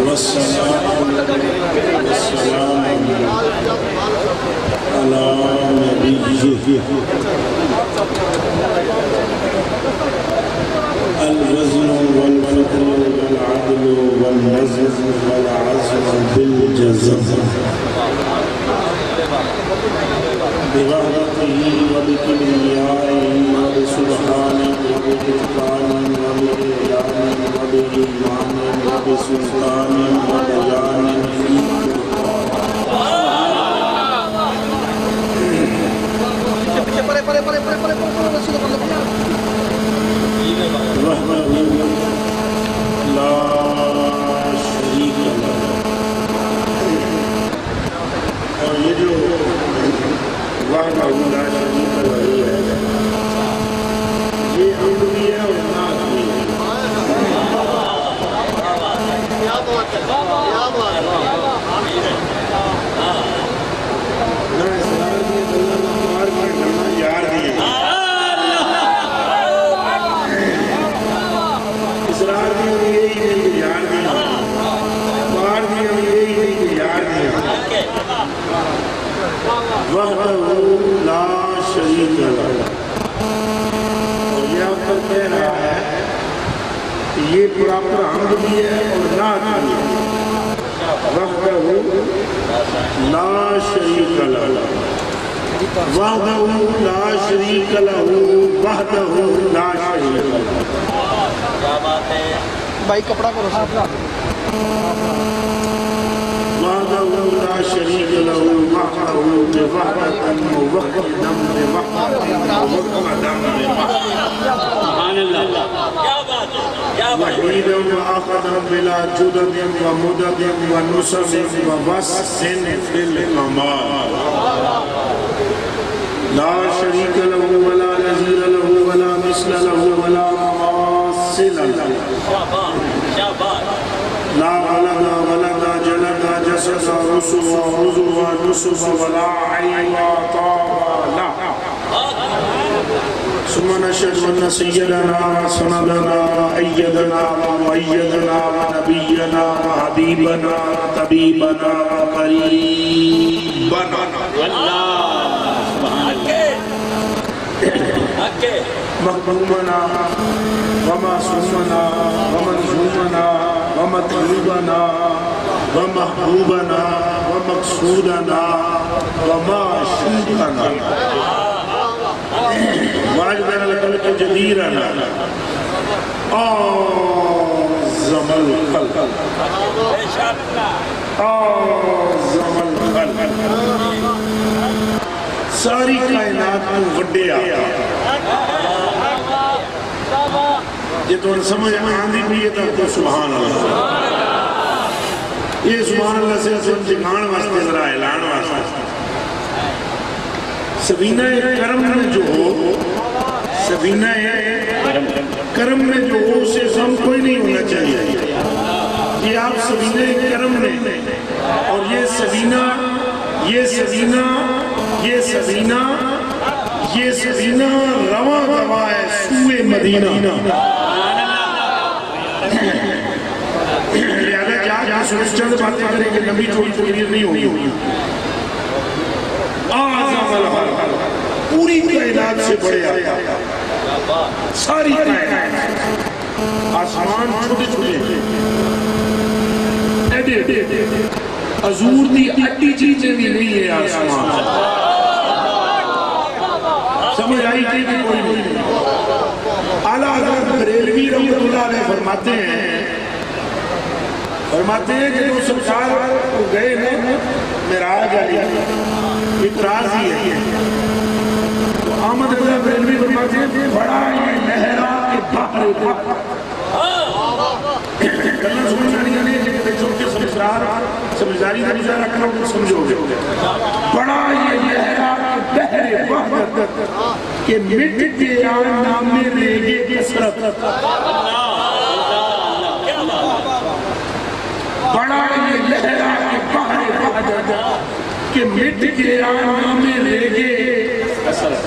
والصلاة والسلام على نبيه الوزن والفضل والعدل والنزل والعزم بالجزم بوحدته وبكبريائه وبسبحانه وبإتقانه وبإعلان وبإيمان وبسلطان وبيان وحده لا شریک له. اور یہ جو وحدہ لا شریک له ہے، یہ امر بھی ہے اور نعت بھی ہے. نہ اسرار بھی ہے، اللہ بھی ہے، نہ یار بھی ہے. اسرار بھی ہم یہی نہیں کہ یار بھی ہے، بار بھی ہم یہی نہیں کہ یار بھی ہے. وحدہ لا شریک له. اور یہ آپ پر کہہ رہا ہے کہ یہ پراپر حمد بھی ہے اور نعت بھی ہے. وحدہ لا شریک له، وحدہ لا شریک له، وحدہ لا شریک له. بھائی کپڑا کرو وحدہ لا شریک له، وحدہ بوحدۃ موحدا بوحدۃ موحدا سبحان اللہ. وحیدا وآخدا بلا جدد ومدد ونصب ووصف فی الکمال. لا شریک له ولا نظیر له ولا مثل له ولا مماثل له. لا ولد ولد جلد جسد رسو عضو نصب ولا عين طاب له. ثم نشهد أن سيدنا وسندنا وأيدنا ومؤيدنا ونبينا وحبيبنا وطبيبنا وقريبنا مخدومنا ومعصومنا ومنظومنا ومطلوبنا ومحبوبنا ومقصودنا ومعشوقنا واجبنا لخلق جديرنا أعظم الخلق أعظم الخلق. ساری کائنات کو وڈے آیا. یہ تو سمجھ آندھی بھی ہے تو سبحان اللہ. یہ سبحان اللہ سے جگان واسطے ذرا اعلان واسطے سفینہ کرم میں جو ہو، سفینہ کرم میں جو ہو اسے سم کوئی نہیں ہونا چاہیے. یہ آپ سفینہ کرم میں اور یہ سفینہ رواں رواں ہے سوئے مدینہ. لہذا جہاں سنس چند باتیں کریں کہ نبی چھوڑی کلیئر نہیں ہوگی. اعظم الخلق، پوری کائنات سے بڑے آیا. ساری کائنات آسمان چھوٹے چھوٹے ایڈے حضور دی اڈی چیزیں بھی نہیں ہے آسمان. سمجھ آئی تھی کہ کوئی نہیں. اعلیٰ حضرت بریلوی رحمۃ اللہ علیہ فرماتے ہیں کہ جو سرکار کو گئے ہیں معراج علی اعتراض ہی ہے. تو احمد رضا بریلوی فرماتے ہیں بڑا یہ لہرا کے بحر کرنا سمجھانی ہے کہ دیکھو کہ سمجھداری کا نظارہ رکھنا ہو سمجھو گے. بڑا یہ لہرا کے بحر وحدت کہ مٹ گیا نام ریگے کثرت. بڑا یہ لہرا کے بحر وحدت کہ مٹ گیا نام ریگے کثرت.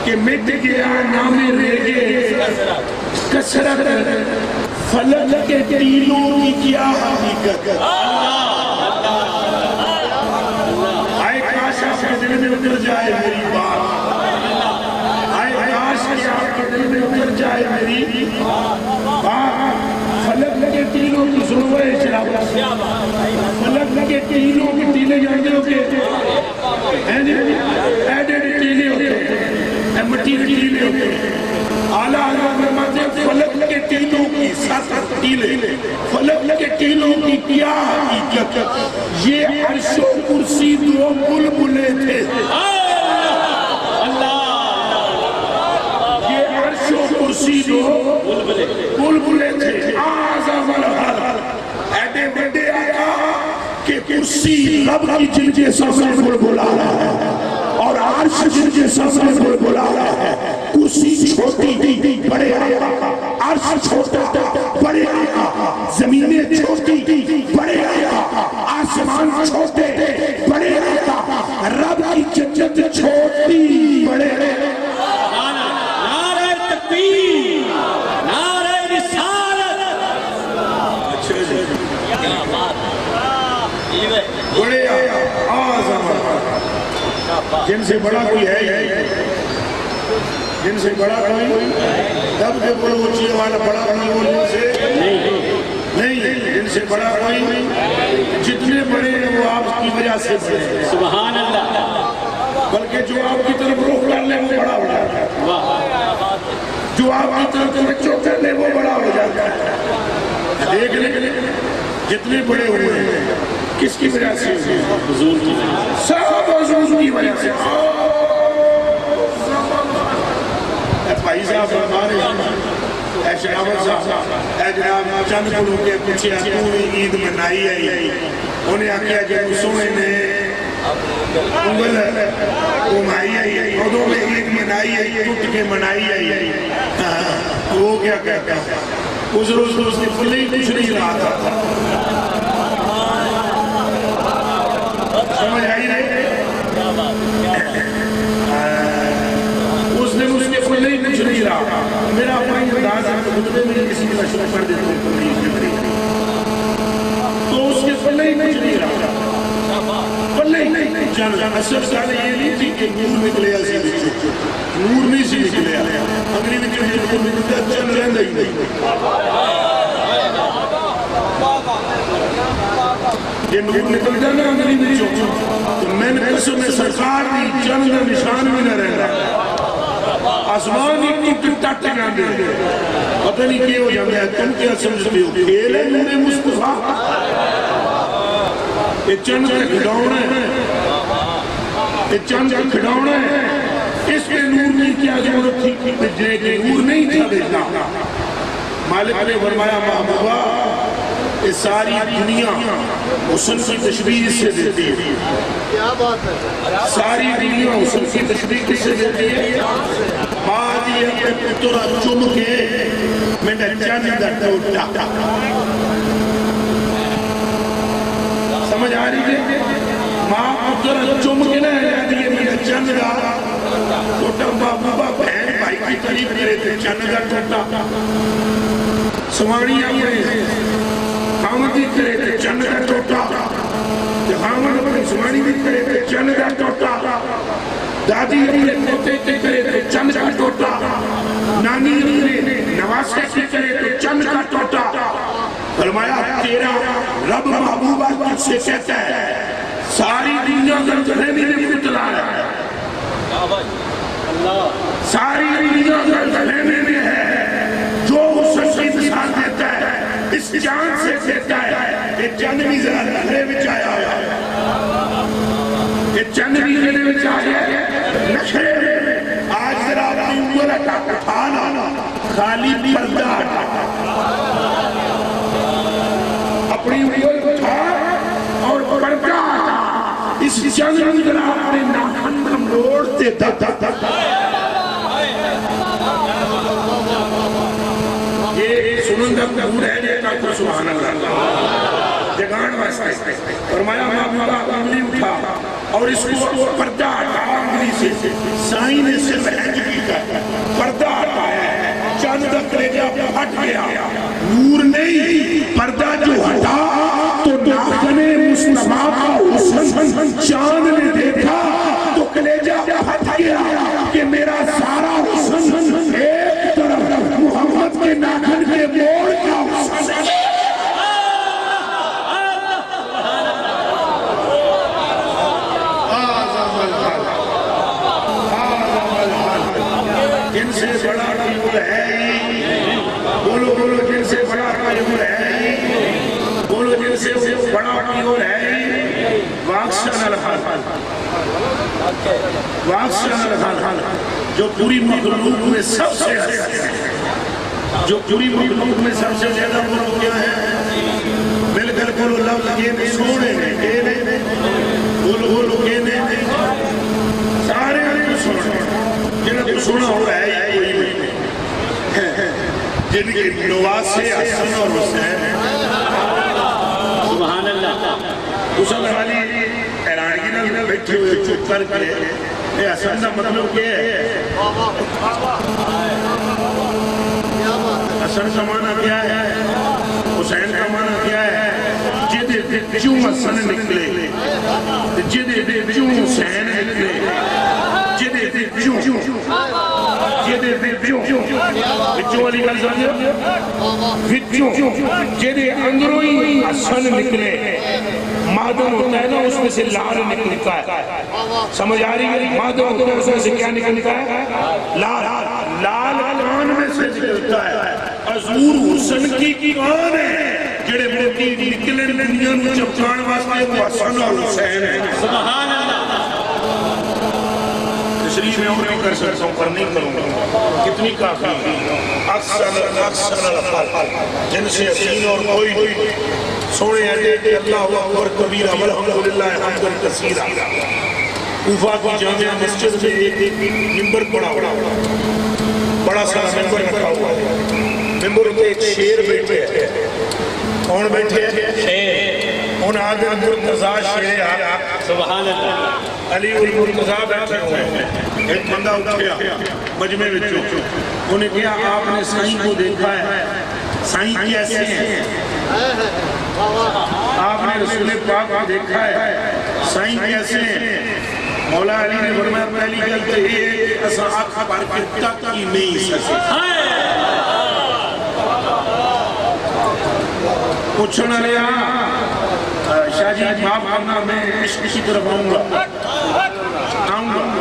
کہ مٹ گیا نام ریگے کثرت. فلک کے تیلوں کی کیا حقیقت؟ آئے کاش آپ کے دل میں اتر جائے میری بات، آئے کاش آپ کے دل میں اتر جائے میری بات۔ فلک کے تیلوں کی سنوے شراب، فلک کے تیلوں کی تیلے جانتے ہو کہ ایڈیڈ تیلے ہوتے ہیں، مٹی کے تیلے ہوتے ہیں۔ اعلیٰ حضرت فرماتے ہیں فلک کے تیلوں کی 7 تیلے، فلک کے تیلوں کی کیا حقیقت؟ یہ عرش و کرسی 2 بلبلے تھے، یہ عرش و کرسی 2 بلبلے تھے۔ اعظم الحق ایڈے بڑے آقا کہ کرسی رب کی جن کے سامنے بلبلا رہا ہے اور عرش جن کے سامنے بلبلا رہا ہے۔ کرسی چھوٹی بڑے آقا، عرش چھوٹا بڑے آقا، زمینیں چھوٹی بڑے آقا، آسمان چھوٹے بڑے آقا، رب کی جنت چھوٹی بڑے آقا۔ نعرہ تکبیر، نعرہ رسالت، بڑے آقا اعظم جن سے بڑا کوئی ہے ہی، جن سے بڑا کوئی تب کے بڑا اونچی والا بڑا کوئی وہ جن سے نہیں، جن سے بڑا کوئی جتنے بڑے ہیں وہ آپ کی وجہ سے بڑے ہیں، سبحان اللہ، بلکہ جو آپ کی طرف روح کر لے وہ بڑا ہو جاتا ہے، جو آپ کی طرف توجہ کر لے وہ بڑا ہو جاتا ہے۔ دیکھ لیں جتنے بڑے ہوئے ہیں کس کی وجہ سے؟ حضور کی وجہ سے، سب حضور کی وجہ سے۔ بھائی صاحب ہمارے اے شناوت صاحب، اے جناب چند کو کے پوچھے تُونے عید منائی ہے، انہیں آکیا کہ سونے نے انگل گھمائی ہے، خودوں میں عید منائی ہے، ٹوٹ کے منائی ہے، وہ کیا کہتا ہے؟ اس روز نے پلے ہی کچھ نہیں رہا تھا، سمجھ آئی رہے؟ اس نے اس کے پلے ہی کچھ نہیں رہا۔ میرا اپنا انداز ہے کہ خطبے میں کسی کا شروع کر دیتا ہوں تو اس کے پلے ہی کچھ نہیں رہا، پلے ہی نہیں جانا۔ اصل سالے یہ نہیں تھی کہ نور نکلے ایسے بچے، نور نہیں سی نکلے، اگلی نکلے تو نکلے چل رہے ہی نہیں، یہ نور نکل جانا اگلی بچوں تو میں نے قسم میں سرکار دی چند نشان بھی نہ رہنا، آسمان ہی ٹٹ جاندے، پتہ نہیں کیا ہو جاندے ہیں، تم کیا سمجھتے ہو؟ کھیل ہے نور مصطفیٰ، یہ چند کا کھڑاؤنا ہے، یہ چند کا کھڑاؤنا ہے، اس کے نور نہیں کیا ضرورت تھی بھیجنے کی، نور نہیں تھا بھیجنا۔ مالک نے فرمایا محبوبہ یہ ساری دنیا حسن کی تشبیہ سے دیتی ہے، ساری دنیا حسن کی تشبیہ کس سے دیتی ہے؟ ماں دی اپنے پترہ چم کے میں نے چند در ٹوٹا، سمجھ آ رہی ہے؟ ماں پترہ چم کے نہ دیئے میں نے چند در ٹوٹا، محبوبہ بہن بھائی کی قریب کرے تھے چند در ٹوٹا، سوانی اپنے خامد بھی کرے تھے چند کا ٹوٹا، خامد اپنے سوانی بھی کرے تھے چند کا ٹوٹا، دادی اپنے پوتے کے کرے تھے چند کا ٹوٹا، نانی اپنے نواسے کے کرے تھے چند کا ٹوٹا۔ فرمایا تیرا رب محبوبہ تجھ سے کہتا ہے ساری دنیا زلزلے میں مبتلا ہے، ساری دنیا زلزلے میں ہے، جو اس کی مثال دیتا ہے اس جان سے دیتا ہے، یہ چند بھی ذرا لہرے بچ آیا ہے، یہ چند بھی لہرے بچ آیا ہے، نشرے میں آج ذرا اپنی انگل اٹھانا، خالی پردہ اٹھانا، اپنی انگل اٹھا اور پردہ اٹھا، اس چند بھی ذرا اپنے ناخن میں موڑتے تھا، سنندر دور ہے لیتا تو سبحان اللہ جگان واسطے فرمایا محبوبہ انگلی اٹھا اور اس کو پردہ ہٹا انگلی سے، سائیں نے صرف ہینج کی کا پردہ ہٹایا ہے، چاند کا کلیجہ پھٹ گیا، نور نہیں پردہ جو ہٹا تو ناخن مصطفیٰ کا حسن چاند نے دیکھا تو کلیجہ پھٹ گیا کہ میرا سارا حسن ایک طرف محمد کے ناخن کے موڑ کا حسن ہے۔ جن سے بڑا قیمت ہے ہی، بولو بولو جن سے بڑا قیمت ہے ہی، بولو جن سے بڑا قیمت ہے ہی، واقشان الحال واقشان الحال جو پوری مخلوق میں سب سے ہے، جو پوری مخلوق میں سب سے زیادہ بولو کیا ہے، مل کر بولو لفظ یہ بھی سوڑے ہیں، بولو بولو کہ نہیں، سارے کو سوڑے جنہیں تو سنا ہو رہا ہے کوئی نہیں، جن کے نواسے حسن اور حسین سبحان اللہ، حسن والی حیرانگی نہ بیٹھے ہوئے چپ کر کے یہ حسن کا مطلب کیا ہے؟ حسن کا معنی کیا ہے؟ حسین کا معنی کیا ہے؟ جدے وچوں حسن نکلے، جدے وچوں حسین نکلے، جدے والی گل سمجھو، جدے اندروں ہی حسن نکلے، مادن ہوتا ہے نا اس میں سے لال نکلتا ہے، سمجھ آ رہی ہے؟ مادن ہوتا ہے اس میں سے کیا نکلتا ہے؟ لال، لال کان میں سے نکلتا ہے، حضور حسن کی کان ہے، جڑے موٹی نکلے دنیا میں چپکان واسطے وہ حسن اور حسین ہے۔ سبحان اللہ، تشریح میں اور نہیں کر سکتا ہوں پر نہیں کروں گا، کتنی کافی اکثر الحال جن سے حسین اور کوئی سوڑے ہیں کہ اللہ اکبر کبیرہ والحمدللہ حمدن کثیرہ۔ کوفہ کی جامعہ مسجد میں ایک ممبر بڑا سا ممبر رکھا ہوا ہے، ممبر پہ ایک شیر بیٹھے ہیں، کون بیٹھے ہیں؟ ان آدم مرتضیٰ شیر حق سبحان اللہ علی المرتضیٰ بیٹھے ہوئے ہیں، ایک بندہ اٹھیا مجمع بچوں، انہیں کہا آپ نے سائیں کو دیکھا ہے، سائیں کیسے ہیں؟ آپ نے رسول پاک کو دیکھا ہے، سائیں کیسے ہیں؟ مولا علی نے فرمایا پہلی گل تو یہ ہے کہ اساں آنکھ بھر کے تک ہی نہیں سکے۔ پوچھنا لیا شاہ جی معاف کرنا میں عشق کی طرف آؤں گا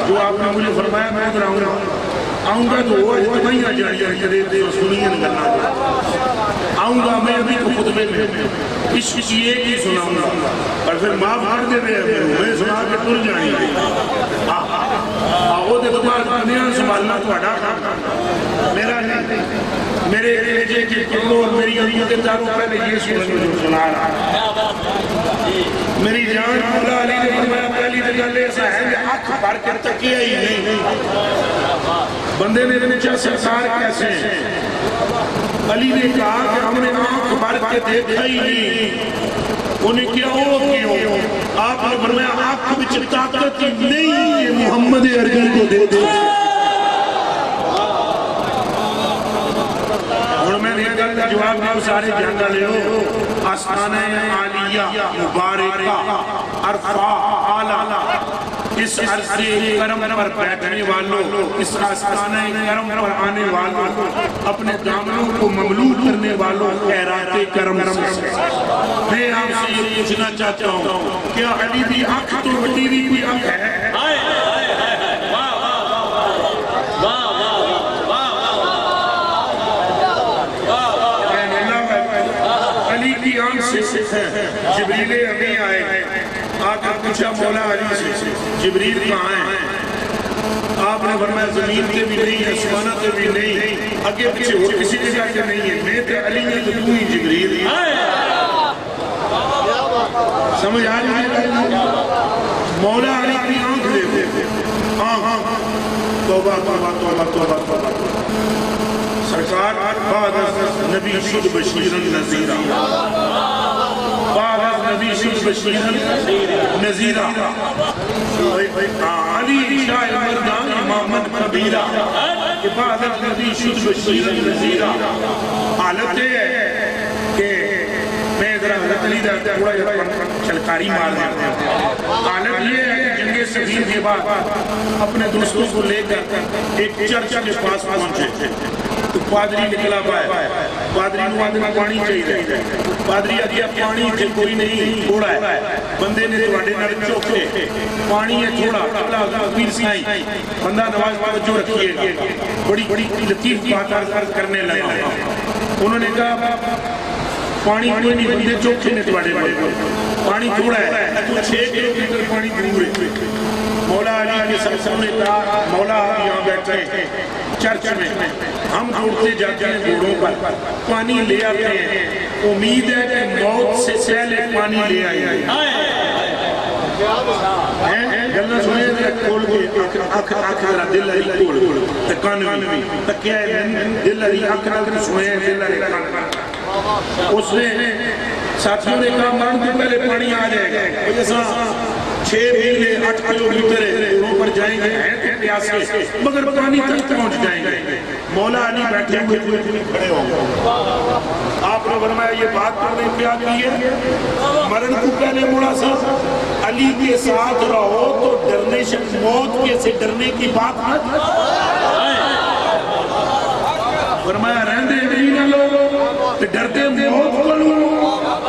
جو آپ نے مجھے فرمایا میں ادھر آؤں گا تو وہ اجتماعی جائیہ کرے دے سنیے نکلنا آؤں گا میں ابھی تو خطبے میں عشق کی ایک ہی سناؤں گا اور پھر معاف کر دے رہے میں سنا کے تر جائیں گے آہو دے بتا دنیا سنبھالنا تو اڈا کھا میرا نہیں میرے کلیجے کی کلو اور میری علیوں کے تاروں پہلے یہ سنا رہا میری جان مولا علی نے فرمایا پہلی نگل ایسا ہے کہ آنکھ بھر کے تکیہ ہی نہیں بندے نے پوچھا سرکار کیسے ہیں علی نے کہا کہ ہم نے آنکھ بھر کے دیکھا ہی نہیں انہیں کیا ہو کیوں آپ نے فرمایا آنکھ بچ طاقت ہی نہیں ہے محمد ارجل کو دے دے اور میں نے کہا جواب میں سارے جانگا لے ہو آستانہ عالیہ مبارکہ عرفہ آلہ اس عرصے کرم پر بیٹھنے والوں اس آستانہ کرم پر آنے والوں اپنے دامنوں کو مملوء کرنے والوں خیرات کرم سے میں آپ سے یہ پوچھنا چاہتا ہوں کیا علی بھی آنکھ تو بڑی بھی کوئی آنکھ ہے جبریل امی آئے آقا پوچھا مولا علی سے جبریل کہاں ہیں آپ نے فرمایا زمین کے بھی نہیں آسمانہ کے بھی نہیں آگے پیچھے اور کسی جگہ کے نہیں ہے میں تے علی نے تو ہی جبریل سمجھ آ رہی ہے مولا علی کی آنکھ دیتے ہاں توبہ توبہ توبہ توبہ توبہ سرکار بعد نبی شد بشیرن نذیرہ بعد نبی شد بشیرن نذیرہ علی شاہ مردان امامت کبیرہ کہ بعض الذی شد بشیر نذیرہ حالت یہ ہے کہ میں ذرا حضرت علی دا تھوڑا چلکاری مار دیتا ہوں. حالت یہ ہے کہ جنگ صفین کے بعد اپنے دوستوں کو لے کر ایک چرچ کے پاس پہنچے تو پادری نکلا پائے. پادری نو آدھنا پانی چاہیے. پادری آدھیا پانی تھے کوئی نہیں تھوڑا ہے. بندے نے تواڈے نال چوکے پانی ہے تھوڑا اللہ پیر سائیں بندہ نواز توجہ رکھیے گا. بڑی لطیف بات عرض کرنے لگا. انہوں نے کہا پانی کوئی نہیں بندے چوکے نے تواڈے پانی تھوڑا ہے تو 6 کلومیٹر پانی دور ہے. مولا علی کے سرسوں نے کہا مولا آپ یہاں بیٹھے چرچ میں ہم دوڑتے جاتے ہیں گھوڑوں پر پانی لے آتے ہیں امید ہے کہ موت سے پہلے پانی لے آئیں. گلنا سنے کھول کے آنکھ ذرا دل علی کھول تکانوی تکیا ہے دل علی آنکھ نال سنے دل علی کھول. اس نے ساتھیوں نے کہا مان کے پہلے پانی آ جائے گا جیسا 6 میل 8 کلومیٹر گھوڑوں پر جائیں گے پیاس کے مگر پانی تک پہنچ جائیں گے. مولا علی بیٹھے ہوئے کھڑے ہوں گے. آپ نے فرمایا یہ بات تو نے کیا کی ہے مرن کو پہلے مولا صاحب علی کے ساتھ رہو تو ڈرنے سے موت کے سے ڈرنے کی بات مت. فرمایا رہندے علی نہ لوگو تو ڈرتے موت کو لو.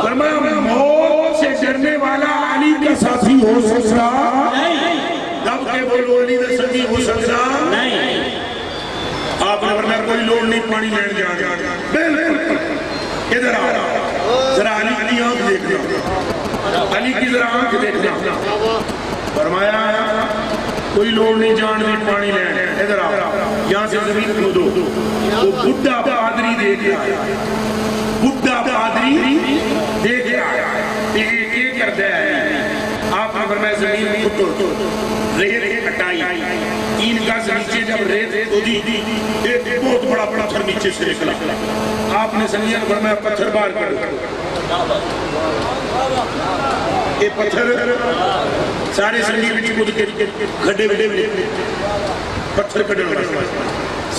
فرمایا موت سے ڈرنے والا علی کا ساتھی ہو سکتا دب کے بولو علی کا ساتھی ہو سکتا نہیں. آپ نے فرمایا کوئی لوڑ نہیں پانی لین جانا. بالکل ادھر آ ذرا علی آنکھ دیکھنا علی کی ذرا آنکھ دیکھنا. فرمایا کوئی لوڑ نہیں جان دی پانی لین ادھر آ یہاں سے زمین کھودو. وہ بڈھا پادری دیکھ آیا. بڈھا پادری دیکھ آیا یہ کرتا ہے. آپ نے فرمایا زمین کھودو ریت کٹائی 3 گز نیچے جب ریت کھودی ایک بہت بڑا پتھر نیچے سے نکلا. آپ نے سنگیاں فرمایا پتھر باہر کر. یہ پتھر سارے سنگی بچ کود کے کھڈے بڑے پتھر کھڈے بڑے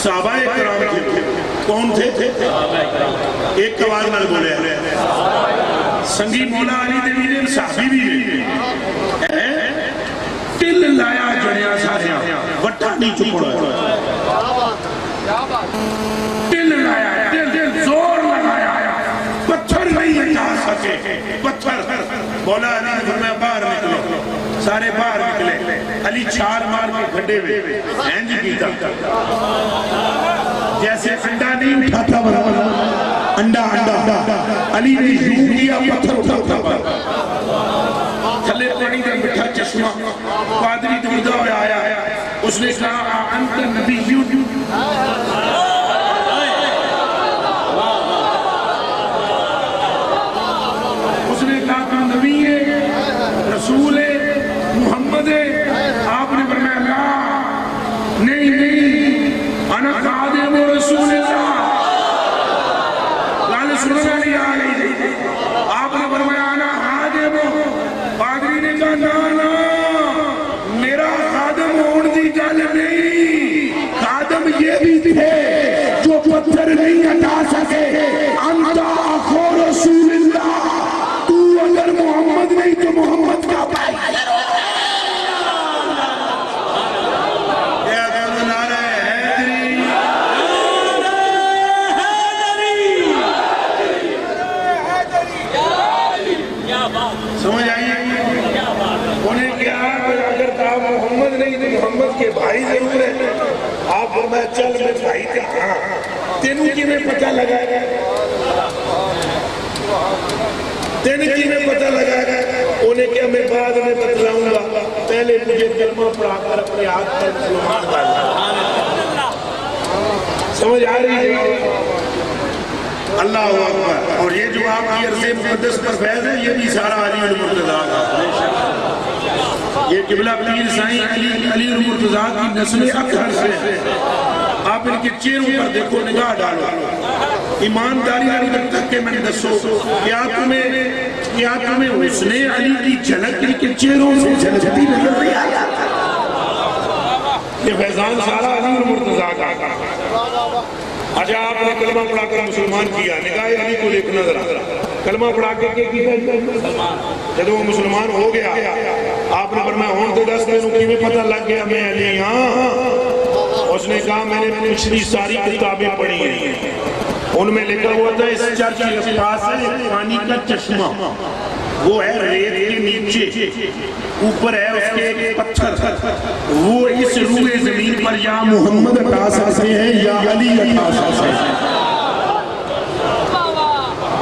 صحابہ کرام تھے. کون تھے؟ ایک آواز نال بولے سنگی مولا علی دے ویرے صحابی بھی تل لایا جڑیا ساریا وٹا نہیں چکڑا. تل لایا تل زور لگایا پتھر نہیں ہٹا سکے. پتھر مولا علی نے فرمایا باہر نکلو. سارے باہر نکلے. علی چھال مار کے کھڈے ہوئے اینج کیتا جیسے انڈا نہیں اٹھاتا انڈا علی نے یوں کیا پتھر اٹھاتا تھلے پانی کا مٹھا چشمہ. پادری دوڑتا ہوئے آیا. اس نے کہا انت نبی اس نے کہا کہ نبی ہے رسول ہے محمد ہے. آپ نے فرمایا لا نہیں انا خادم رسول اللہ. لال سننا نہیں آ گئی. آپ نے فرمایا انا خادم. پادری نے کہا نا میرا خادم ہون دی گل نہیں. خادم یہ بھی تھے جو پتھر نہیں ہٹا سکے. انت اخو رسول اللہ. تو اگر محمد نہیں تو محمد کا بھائی. سمجھ آئیے انہیں کیا اگر تھا محمد نہیں تو محمد کے بھائی ضرور ہے. آپ فرمایا چل میں بھائی تھا. تینوں کی میں پتہ لگا گا تینوں کی میں پتہ لگا گا. انہیں کیا میں بعد میں بتلاؤں گا پہلے مجھے کلمہ پڑھا کر اپنے ہاتھ پر مسلمان ڈالنا. سمجھ آ رہی ہے اللہ اکبر. اور یہ جو آپ کی عرض مقدس پر فیض ہے یہ بھی سارا علی المرتضیٰ کا. یہ قبلہ پیر سائیں علی المرتضیٰ کی نسل اکثر سے ہے. آپ ان کے چہروں پر دیکھو نگاہ ڈالو. ایمانداری نہیں تک کہ میں نے دسو کیا تمہیں حسن علی کی جھلک ان کے چہروں سے جھلکتی نظر نہیں آیا. یہ فیضان سارا علی المرتضیٰ کا اچھا آپ نے کلمہ پڑھا کر مسلمان کیا، نگاہ علی کو دیکھنا ذرا، کلمہ پڑھا کے جب وہ مسلمان ہو گیا آپ نے فرمایا ہون تو دس دنوں کی میں پتہ لگ گیا میں علی ہاں. اس نے کہا میں نے پچھلی ساری کتابیں پڑھی ہیں، ان میں لکھا ہوا تھا اس چرچ کے پاس ہے پانی کا چشمہ، وہ ہے ریت کے نیچے، اوپر ہے اس کے ایک پتھر، وہ اس روئے زمین پر یا محمد عطا سکتے ہیں یا علی عطا سکتے ہیں،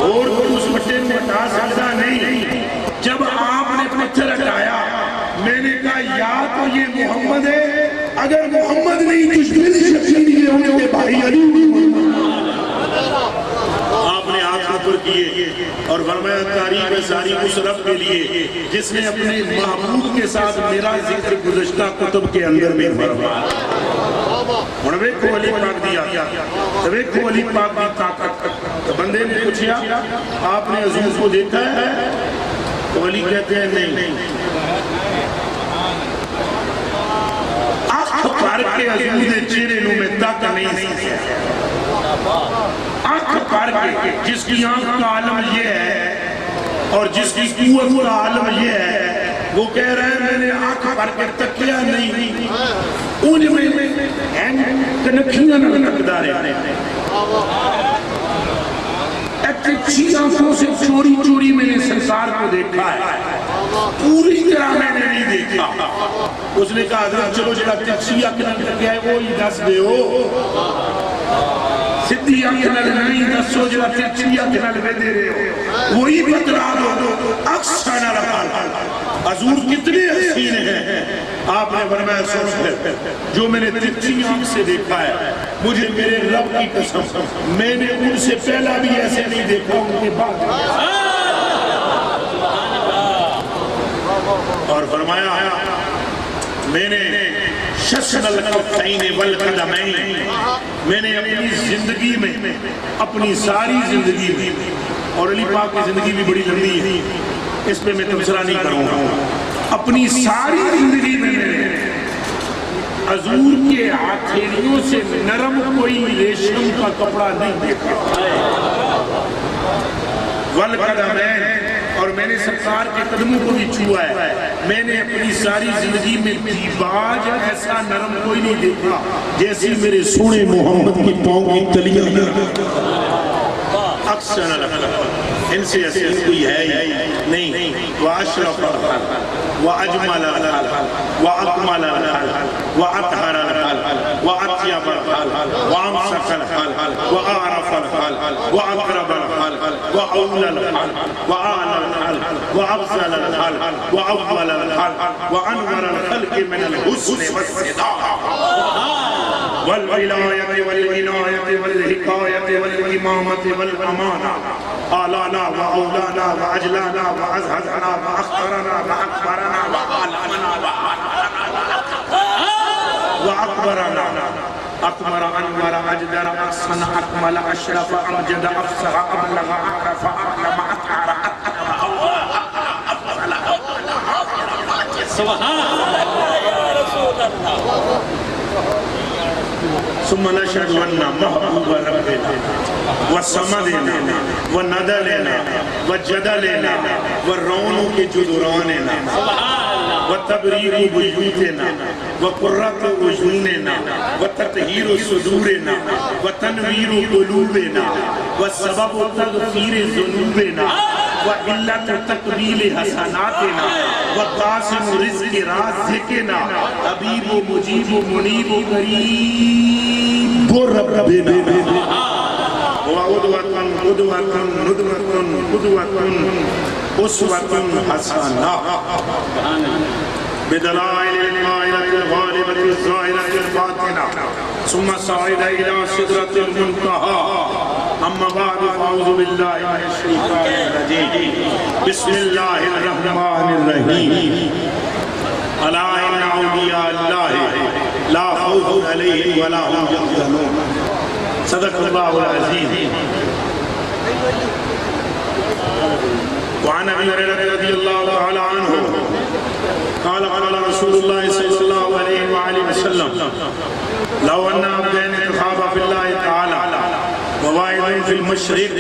اور اس بٹے میں عطا سکتا نہیں. جب آپ نے پتھر ہٹایا میں نے کہا یا تو یہ محمد ہے، اگر محمد نہیں دشمن شکیل یہ ان کے بھائی علی. آپ نے ہاتھ اوپر کیے اور فرمایا تعریف ساری اس رب کے لیے جس نے اپنے محبوب کے ساتھ میرا ذکر گزشتہ کتب کے اندر میں فرمایا. اور ویکھو علی پاک دیا، ویکھو علی پاک کی طاقت. بندے نے پوچھا آپ نے حضور کو دیکھا ہے؟ تو علی کہتے ہیں نہیں. آنکھ پھاڑ کے حضور نے چہرے نو میں تک نہیں سکتا، آنکھ پھاڑ کے، جس کی آنکھ کا عالم یہ ہے اور جس کی قوت کا عالم یہ ہے، وہ کہہ رہے ہیں میں نے آنکھ پھاڑ کے تکیا نہیں، ان میں کنکھیاں نہ نقدارے اچھی آنکھوں سے چوری چوری میں نے سرکار کو دیکھا ہے، پوری طرح میں نے نہیں دیکھا. اس نے کہا حضرت چلو جڑا تکسی اکنل کیا ہے وہی دس دے ہو، سدھی اکنل نہیں دسو جڑا تکسی اکنل میں دے رہے ہو وہی بتلا دو. اکثر نہ رکھا حضور کتنے حسین ہیں. آپ نے فرمایا سن جو میں نے تکسی آنکھ سے دیکھا ہے مجھے میرے رب کی قسم میں نے ان سے پہلا بھی ایسے نہیں دیکھا ان کے بعد. اور فرمایا میں نے شسن الکفین والقدمین، میں نے اپنی زندگی میں اپنی ساری زندگی میں، اور علی پاک کی زندگی بھی بڑی لمبی ہے اس پہ میں تبصرہ نہیں کروں گا، اپنی ساری زندگی میں حضور کے ہتھیلیوں سے نرم کوئی ریشم کا کپڑا نہیں دیکھا. والقدمین، اور میں نے سرکار کے قدموں کو بھی چھوا ہے. میں نے اپنی ساری زندگی میں دیباج ایسا نرم کوئی نہیں دیکھا جیسی میرے سونے محمد کی پاؤں کی تلیاں. اکثر ان سے ایسے کوئی ہے نہیں. وَأَشْرَفَ الْخَلْقِ وَأَجْمَلَ الْخَلْقِ وَأَكْمَلَ الْخَلْقِ وَأَطْهَرَ الْخَلْقِ وَأَطْيَبَ الْخَلْقِ وَأَمْسَكَ الْخَلْقِ وَأَعْرَفَ الْخَلْقِ وَأَقْرَبَ الْخَلْقِ وَأَوْلَى الْخَلْقِ وَأَعْلَى الْخَلْقِ وَأَفْضَلَ الْخَلْقِ وَأَوَّلَ الْخَلْقِ وَأَنْوَرَ الْخَلْقِ مِنَ الْحُسْنِ وَالصِّدَاقِ والولایت والعنایت والحکایت والامامت والامانہ آلانا و اولانا و اجلانا و ازہدنا و اخترنا و اکبرنا و عالمنا و اکبرنا اکبر انور اجدر احسن اکمل اشرف امجد افسر ابلغ اعرف اعلم اطہر سبحان اللہ یا رسول اللہ. ثم نشهد أن محبوب ربنا وصمدنا وندلنا وجدلنا والرونق جدراننا وتبرير بيوتنا وقرة عيوننا وتطهير صدورنا وتنوير قلوبنا وسبب تغفير ذنوبنا وعلة تقبيل حسناتنا وقاسم رزق رازقنا حبيب مجيب منيب قريب ربنا وقدوة قدوة ندوة قدوة أسوة حسنة بدلائل القائلة الغالبة الظاهرة الباطنة ثم صعد إلى سدرة المنتهى. أما بعد فأعوذ بالله من الشيطان الرجيم. بسم الله الرحمن الرحيم. ألا إن أولياء الله لا خوف عليهم ولا هم يحزنون. صدق الله العظيم. وعن أبي هريرة رضي الله تعالى عنه قال قال رسول الله صلى الله عليه وآله وسلم لو ان عبدین تخافا فی اللہ تعالی وواحد فی المشرق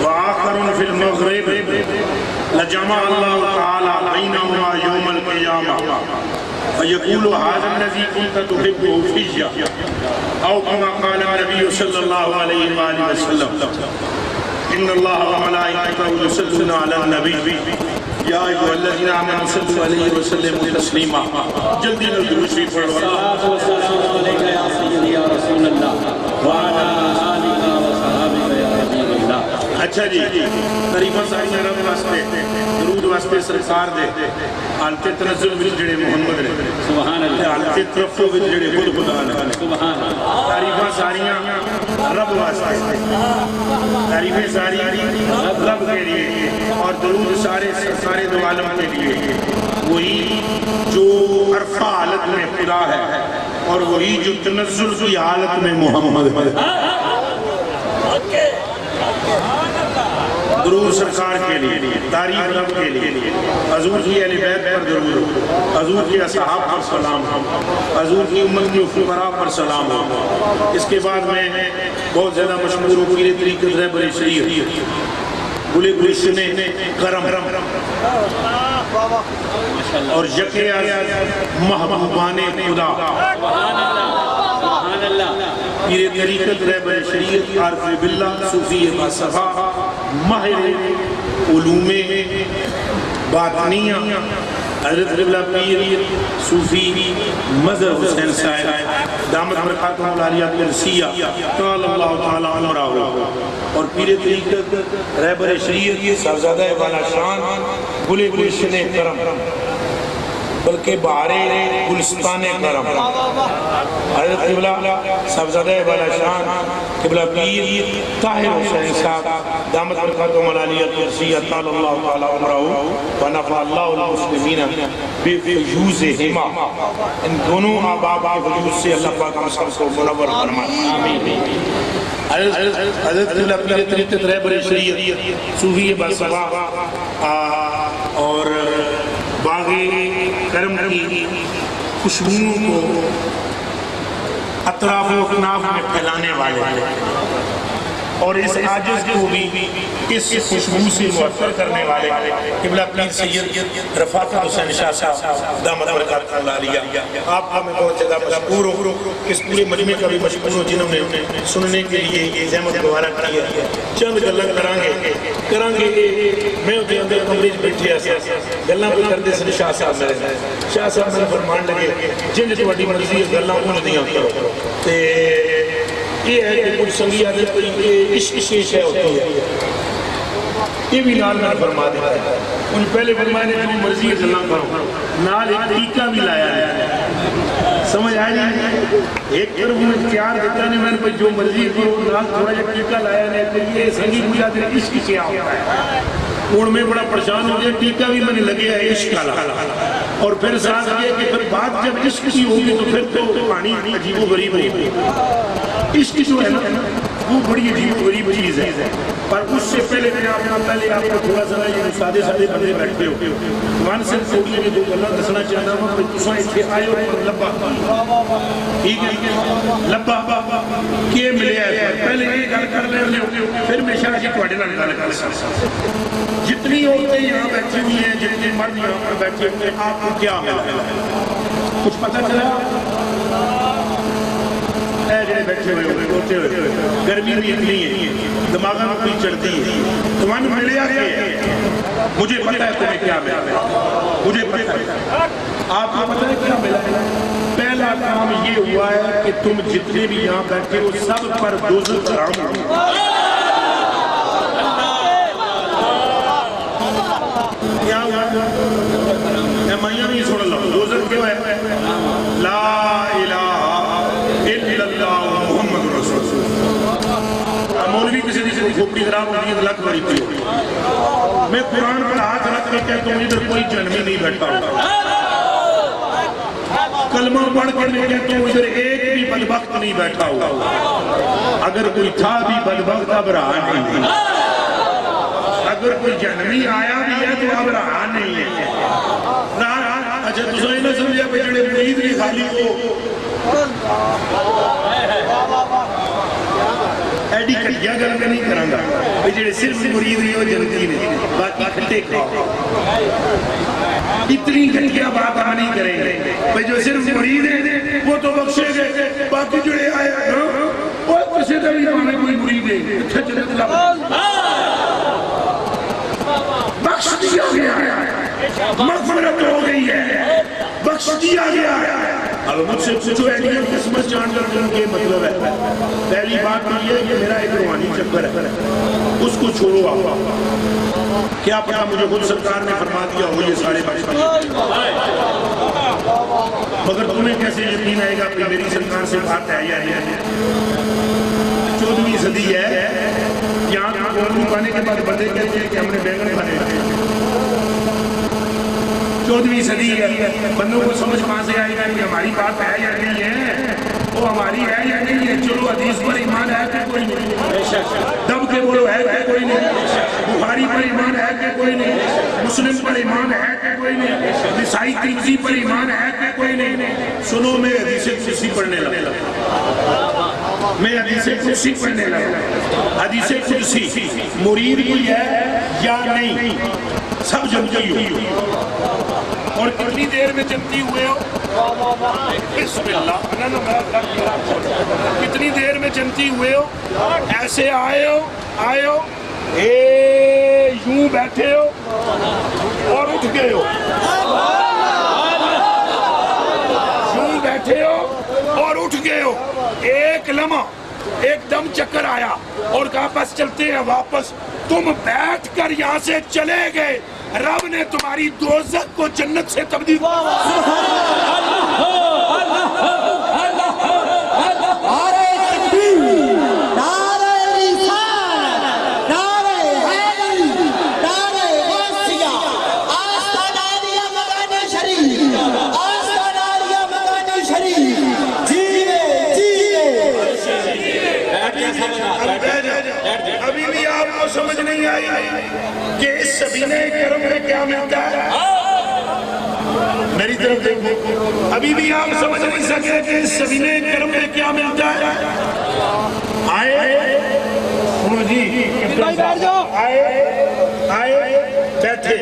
وآخر فی المغرب لجمع اللہ تعالی بینہما یوم القیامہ فیقول هذا الذي كنت تحبه فيا او كما قال النبي صلى الله عليه وآله وسلم ان الله وملائكته يصلون على النبي یا ایھا الذین آمنوا صلوا علیہ وسلم تسلیما. جلدی جلدی درود شریف پڑھو. صلاۃ و سلام علیکہ یا سیدی یا رسول اللہ وعلی آلہ وصحبہ یا حبیب اللہ. اچھا جی قریباً سائیں رب واسطے درود واسطے سرکار دے حالت تنزل وچ جڑے محمد نے سبحان اللہ حالت ترفع وچ جڑے خود خدا نے سبحان اللہ. تعریفاں ساریاں رب واسطے تعریفیں ساری رب کے لیے اور درود سارے سارے دو عالم کے لیے. وہی جو عرفہ حالت میں خدا ہے اور وہی جو تنزل کی حالت میں محمد ہے. درود سرکار کے لیے تعریف رب کے لیے حضور کی اہل بیت پر درود حضور کی اصحاب پر سلام حضور کی امت کی فقراء پر سلام. اس کے بعد میں بہت زیادہ مشہور ہو پیر طریقت رہبر شریعت گلے گلشن کرم اور یکے از محبوبان خدا پیر طریقت رہبر شریعت عارف باللہ صوفی باصفا ماہر علوم باطنیہ حضرت قبلہ پیر صوفی مظہر حسین صاحب دامت برکاتہ العالیہ قدسیہ قال اللہ تعالی عمرہ. اور پیر طریقت رہبر شریعت صاحبزادہ والا شان گلے گلشن کرم بلکہ بہارے گلستان کرم حضرت قبلہ صاحبزادہ والا شان قبلہ پیر طاہر حسین صاحب دامت برکاتہ العالیہ قدسیہ قال اللہ تعالی عمرہ ونفع اللہ المسلمین بفیوزہما. ان دونوں احباب کے وجود سے اللہ پاک ہم سب کو منور فرمائے. حضرت قبلہ پیر طریقت رہبر شریعت صوفی باصفا اور باغ کرم کی خوشبوؤں کو اطراف و اکناف میں پھیلانے والے اور اس عاجز کو بھی اس خوشبو سے مؤثر کرنے والے قبلہ پیر سید رفعت حسین شاہ صاحب دامت برکاتہ العالیہ. آپ کا میں بہت زیادہ مشکور ہوں. اس پورے مجمع کا بھی مشکور ہوں جنہوں نے سننے کے لیے یہ زحمت گوارا کی ہے. چند گلاں کریں گے میں اندر اندر کمرے بیٹھے ایسا گلاں بھی کردے سن شاہ صاحب میرے شاہ صاحب میرے فرمان لگے جن تواڈی مرضی گلاں ان دیاں کرو. تے یہ ہے کہ کچھ سنگی عادت عشق شیش ہے ہوتی ہے یہ بھی نال میں فرما دیتا ہے. ان پہلے فرمائے نے جو مرضی گلاں کرو نال ایک طریقہ بھی لایا ہے. سمجھ آئی ایک طرف میں اختیار دیتا ہے میں نے جو مرضی کرو نال تھوڑا جا ٹیکہ لایا ہے تو یہ سنگی مجھا دے عشق کیا ہوتا ہے. اور میں بڑا پریشان ہو گیا ٹیکہ بھی میں نے لگے ہے عشق کا اور پھر ساتھ یہ کہ پھر بات جب عشق کی ہوگی تو پھر تو پانی عجیب و غریب ہوگی. عشق جو ہے نا وہ بڑی عجیب و غریب چیز ہے. پر اس سے پہلے میں آپ کو تھوڑا سا یہ سادے سادے بندے بیٹھتے ہو ون سے تھوڑی جو گلاں دسنا چاہتا ہوں کہ تساں اتنے آئے ہو لبا ٹھیک ہے لبا کے ملیا ہے پہلے یہ گل کر لیں پھر میں شاہ جی تواڈے نال گل کر سکتا. جتنی عورتیں یہاں بیٹھی ہوئی ہیں جتنے مرد یہاں پر بیٹھے ہوئے ہیں آپ کو کیا ملا کچھ پتہ چلا؟ اے جڑے بیٹھے ہوئے ہوتے ہوئے گرمی بھی اتنی ہے دماغوں میں کوئی چڑھتی ہے تمہیں ملیا کیا ہے؟ مجھے پتہ ہے تمہیں کیا ملا مجھے پتہ ہے. آپ کو پتہ ہے کیا ملا؟ پہلا کام یہ ہوا ہے کہ تم جتنے بھی یہاں بیٹھے ہو سب پر دوزخ حرام ہو. مائیاں نہیں سن لو دوزخ کیوں ہے؟ لا الہ الا اللہ محمد رسول اللہ. مولوی کسی سے کھوپڑی خراب ہوتی ہے تو لکھ بڑی پی ہوئی. میں قرآن پر ہاتھ رکھ کے کہتا ہوں ادھر کوئی جنمی نہیں بیٹھا ہوگا. کلمہ پڑھ کے میں کہتا ہوں ادھر ایک بھی بدبخت نہیں بیٹھا ہوگا. اگر کوئی تھا بھی بدبخت اب رہا نہیں. اگر کوئی جنمی آیا بھی ہے تو اب رہا نہیں ہے. اچھا تو یہ نہ سمجھا بھائی جڑے مرید نے خالی وہ ایڈی کٹیا گل میں نہیں کروں گا بھائی جڑے صرف مرید نے وہ جنتی نے باقی کھٹے کھاؤ اتنی گھٹیا بات ہم نہیں کریں گے بھائی جو صرف مرید ہیں وہ تو بخشے گئے باقی جڑے آئے وہ کسی طرح بھی پانے کوئی مرید ہے اچھا جنت لگ بخش دیا گیا ہے مغفرت ہو گئی ہے بخش دیا گیا ہے اب مجھ سے پوچھو ایڈیا قسمت جان کر ان کے مطلب ہے پہلی بات یہ ہے کہ میرا ایک روحانی چکر ہے اس کو چھوڑو آپ کیا پتا مجھے خود سرکار نے فرما دیا ہو یہ سارے بخش مگر تمہیں کیسے یقین آئے گا کہ میری سرکار سے بات ہے یا نہیں ہے 14ویں صدی ہے یہاں قرآن پانے کے بعد بندے کہتے ہیں کہ ہم نے بیگن کھانے 14ویں صدی ہے بندوں کو سمجھ کہاں سے آئے گا کہ ہماری بات ہے یا نہیں ہے وہ ہماری ہے یا نہیں ہے چلو حدیث پر ایمان ہے کہ کوئی نہیں دب کے بولو ہے کہ کوئی نہیں بخاری پر ایمان ہے کہ کوئی نہیں مسلم پر ایمان ہے کہ کوئی نہیں نسائی ترمذی پر ایمان ہے کہ کوئی نہیں سنو میں حدیث قدسی پڑھنے لگا میں حدیث قدسی پڑھنے لگا حدیث قدسی مرید کوئی ہے یا نہیں سب جنتی ہو اور کتنی دیر میں جنتی ہوئے ہو بسم اللہ کتنی دیر میں جنتی ہوئے ہو ایسے آئے ہو یوں بیٹھے ہو اور اٹھ گئے ہو یوں بیٹھے ہو اور اٹھ گئے ہو ایک لمحہ ایک دم چکر آیا اور کہا بس چلتے ہیں واپس تم بیٹھ کر یہاں سے چلے گئے رب نے تمہاری دوزخ کو جنت سے تبدیل ابھی بھی آپ کو سمجھ نہیں آئی کہ اس سبینے کرم میں کیا ملتا ہے میری طرف دیکھو ابھی بھی آپ سمجھ نہیں سکے کہ اس سبینے کرم میں کیا ملتا ہے آئے سنو جی آئے بیٹھے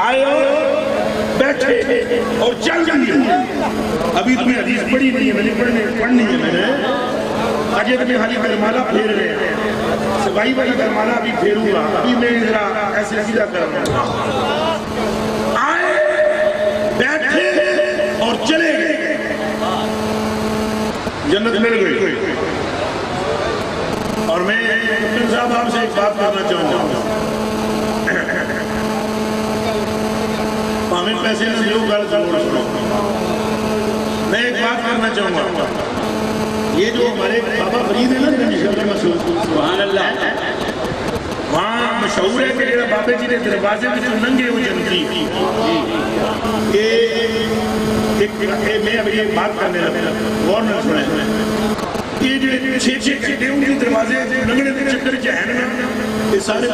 آئے بیٹھے اور چل دیے ابھی تمہیں حدیث پڑھی نہیں ہے میں نے پڑھنی ہے میں نے آجے تمہیں خالی کرمالا پھیر رہے ہیں سبائی والی کرمالا ابھی پھیروں گا ابھی میں ذرا ایسے سیدھا کروں گا آئے بیٹھے اور چلے گئے جنت مل گئی اور میں کپتان صاحب آپ سے ایک بات کرنا چاہوں گا ہمیں پیسے نہ دیو گل سنو میں ایک بات کرنا چاہوں گا یہ جو ہمارے بابا فرید ہے نا سبحان اللہ وہاں مشہور ہے کہ جڑا بابے جی نے دروازے میں جو ننگے ہو جنتی میں اب یہ بات کرنے لگا غور نہ سنیں یہ جو 6 گھنٹے ان کے دروازے لنگڑے کے چکر جہن میں یہ سارے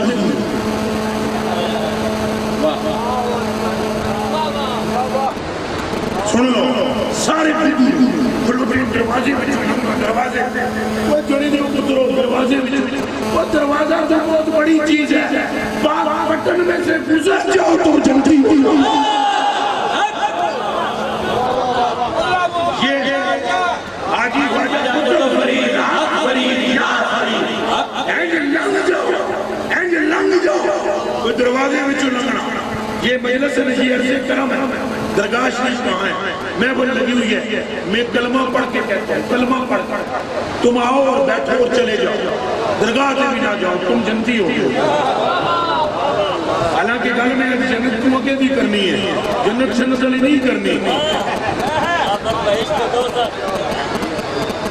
سن لو سارے دروازے وہ جڑے جو پترو دروازے وہ دروازہ تو بہت بڑی چیز ہے باغ پٹن میں سے گزر جاؤ تو جنتی یہ حاجی خواجہ لنگ جاؤ دروازے میں لنگنا یہ مجلس نشیر سے کرم ہے درگاہ شریف کہاں ہے میں وہ لگی ہوئی ہے میں کلمہ پڑھ کے کہتا ہوں کلمہ پڑھ کر تم آؤ اور بیٹھو اور چلے جاؤ درگاہ سے بھی نہ جاؤ تم جنتی ہو حالانکہ گل میں جنت کو مکے بھی کرنی ہے جنت جنت علی نہیں کرنی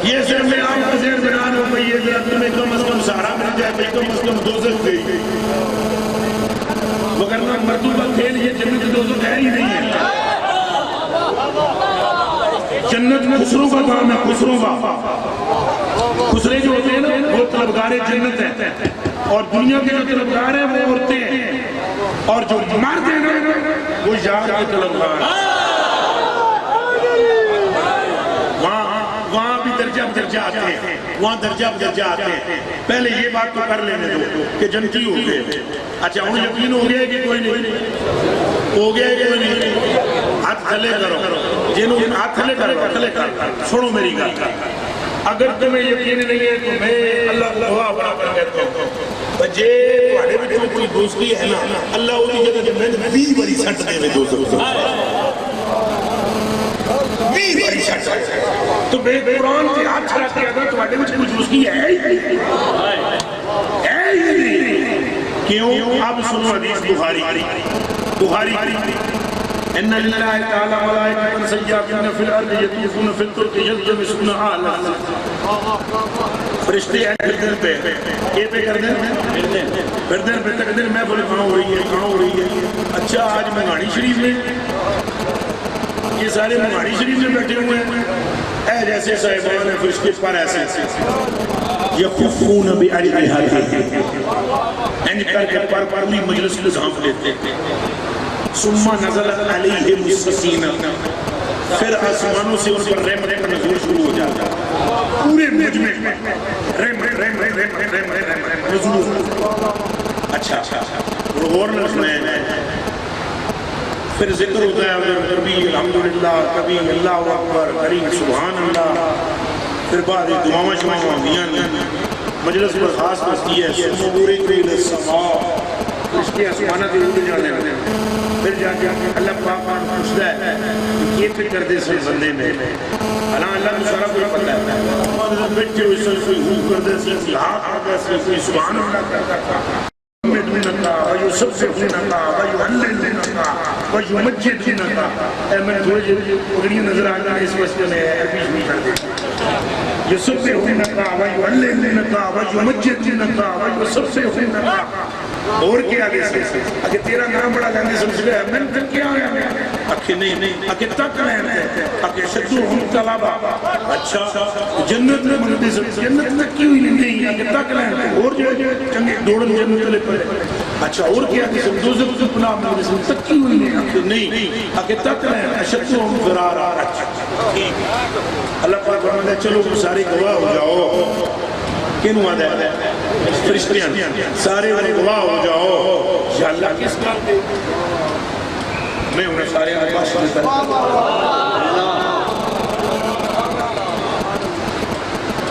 یہ صرف میں آپ کا زیر بنا رہا ہوں کہ یہ ذرا تمہیں کم از کم سہارا مل جائے کم از کم دوزخ دے وگرنہ مرتبہ کھیل یہ جنت دوزخ ہے ہی نہیں ہے جنت خسروں کا کام ہے خسروں کا خسرے جو ہوتے ہیں نا وہ طلبگار جنت ہیں اور دنیا کے جو طلبگار ہیں وہ عورتیں ہیں اور جو مرد ہیں نا وہ یار کے طلبگار وہاں بھی درجہ بدرجہ آتے ہیں، وہاں درجہ بدرجہ آتے ہیں. پہلے یہ بات تو کر لینے دو کہ جنتی ہو گئے. اچھا ہوں یقین ہو گیا کہ کوئی نہیں ہو گیا کہ کوئی نہیں؟ ہاتھ تھلے کرو جنہوں ہاتھ تھلے کرو. سنو میری گل، اگر تمہیں یقین نہیں ہے تو میں اللہ دعا بڑا کر کہتا ہوں جے تواڈے وچ کوئی دوستی ہے نا اللہ اودی جگہ تے میں 20 باری سٹ دے میں دوست 20 باری سٹ تو میں قرآن کے ہاتھ رکھ کے اگر تواڈے وچ کوئی دوستی ہے کیوں؟ اب سنو حدیث بخاری ان للہ تعالی ملائکۃ سیاحین فی الارض یطوفون فی الطرق یلتمسون اہل فرشتے ہیں پھر پہ یہ پہ کر دیں پھر تک دن محفل کہاں ہو رہی ہے. اچھا آج مہاڑی شریف میں یہ سارے مہاڑی شریف میں بیٹھے ہوئے ہیں اے جیسے صاحبان ہیں فرشتے پر ایسے یخفون بأجنحتہم ان کر کے پر پرلی مجلس کو جھانپ لیتے ثم نزل علیہم السکینہ پھر آسمانوں سے ان پر رحمت کا نزول شروع ہو جاتا پورے مجمع رحمت نزول. اچھا غور نہ سنیں پھر ذکر ہوتا ہے کبھی الحمدللہ کبھی اللہ اکبر کریم سبحان اللہ پھر بعد دعاواں شماواں دیاں مجلس پر خاص بستی ہے سموری قیل السماء اس کے آسمانہ دے اڑ جانے والے پھر جا کے اللہ پاک پوچھتا ہے کہ یہ پھر کر دے سب بندے میں اللہ کو سارا کوئی پتہ ہے اور بیٹھے ہوئے سب کوئی ہو کر دے سی ہاتھ آگا سی کوئی سبحان اللہ کرتا تھا وَيُسَبِّحُونَكَ وَيُهَلِّلُونَكَ وَيُمَجِّدُونَكَ اے میں تھوڑے جو پگڑیاں نظر آ رہا ہے اس وقت میں عربی بھی کر دیتا یُسَبِّحُونَكَ وَيُهَلِّلُونَكَ وَيُمَجِّدُونَكَ وَيُسَبِّحُونَكَ اور کیا آگے سے اگر تیرا نام بڑا جانے سمجھ گیا میں نے پھر کیا آیا اکھے نہیں اکھے تک رہنے اکھے شدوہم طلبا. اچھا جنت میں مندی سے جنت میں کیوں ہی نہیں اکھے تک رہنے اور جو چنگے دوڑن جنت لے پڑے. اچھا اور کیا کہ سب دوزخ سے پناہ مندی سے تک کیوں ہی نہیں اکھے نہیں اکھے تک رہنے شدوہم فرارا. اللہ پاک فرماتا ہے چلو سارے گواہ ہو جاؤ کینوں آدھا ہے فرشتیاں سارے گواہ ہو جاؤ یا اللہ کس کا دے میں انہیں سارے بخش دیتا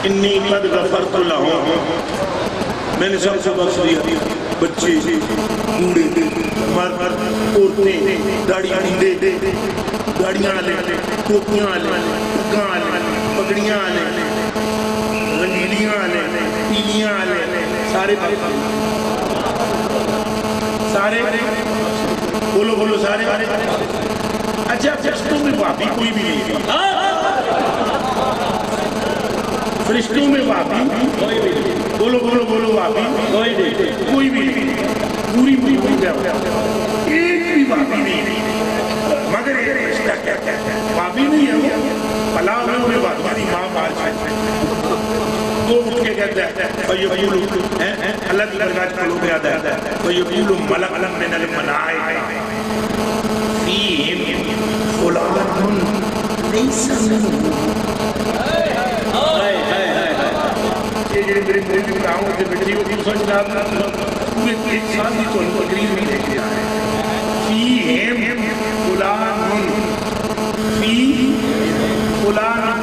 انی قد غفرت لہم میں نے سب سے بخش دیا بچے بوڑھے مرد عورتیں داڑیاں لے ٹوپیاں لے پگاں لے پگڑیاں لے رنگیلیاں لے پیلیاں لے سارے بولو سارے. اچھا فرشتوں میں بابی کوئی بھی نہیں فرشتوں میں بابی بولو بابی کوئی بھی نہیں پوری ایک بھی بابی نہیں مگر ایک رشتہ کیا بابی نہیں ہے وہ پلا میں بابی ماں بال وہ اٹھ کے کہتا ہے فَيَقُولُ اللہ کی برکات قلوب میں آتا ہے فَيَقُولُ مَلَكٌ مِّنَ الْمَلَائِكَةِ فِيهِمْ فُلَانٌ لَيْسَ مِنْهُمْ. یہ جو میرے مولی بھی کہاؤں سے بیٹری ہوتی ہے سوچ رہا پورے ایک سال ہی تو ان کو قریب نہیں دیکھ رہا ہے فِيهِمْ فُلَانٌ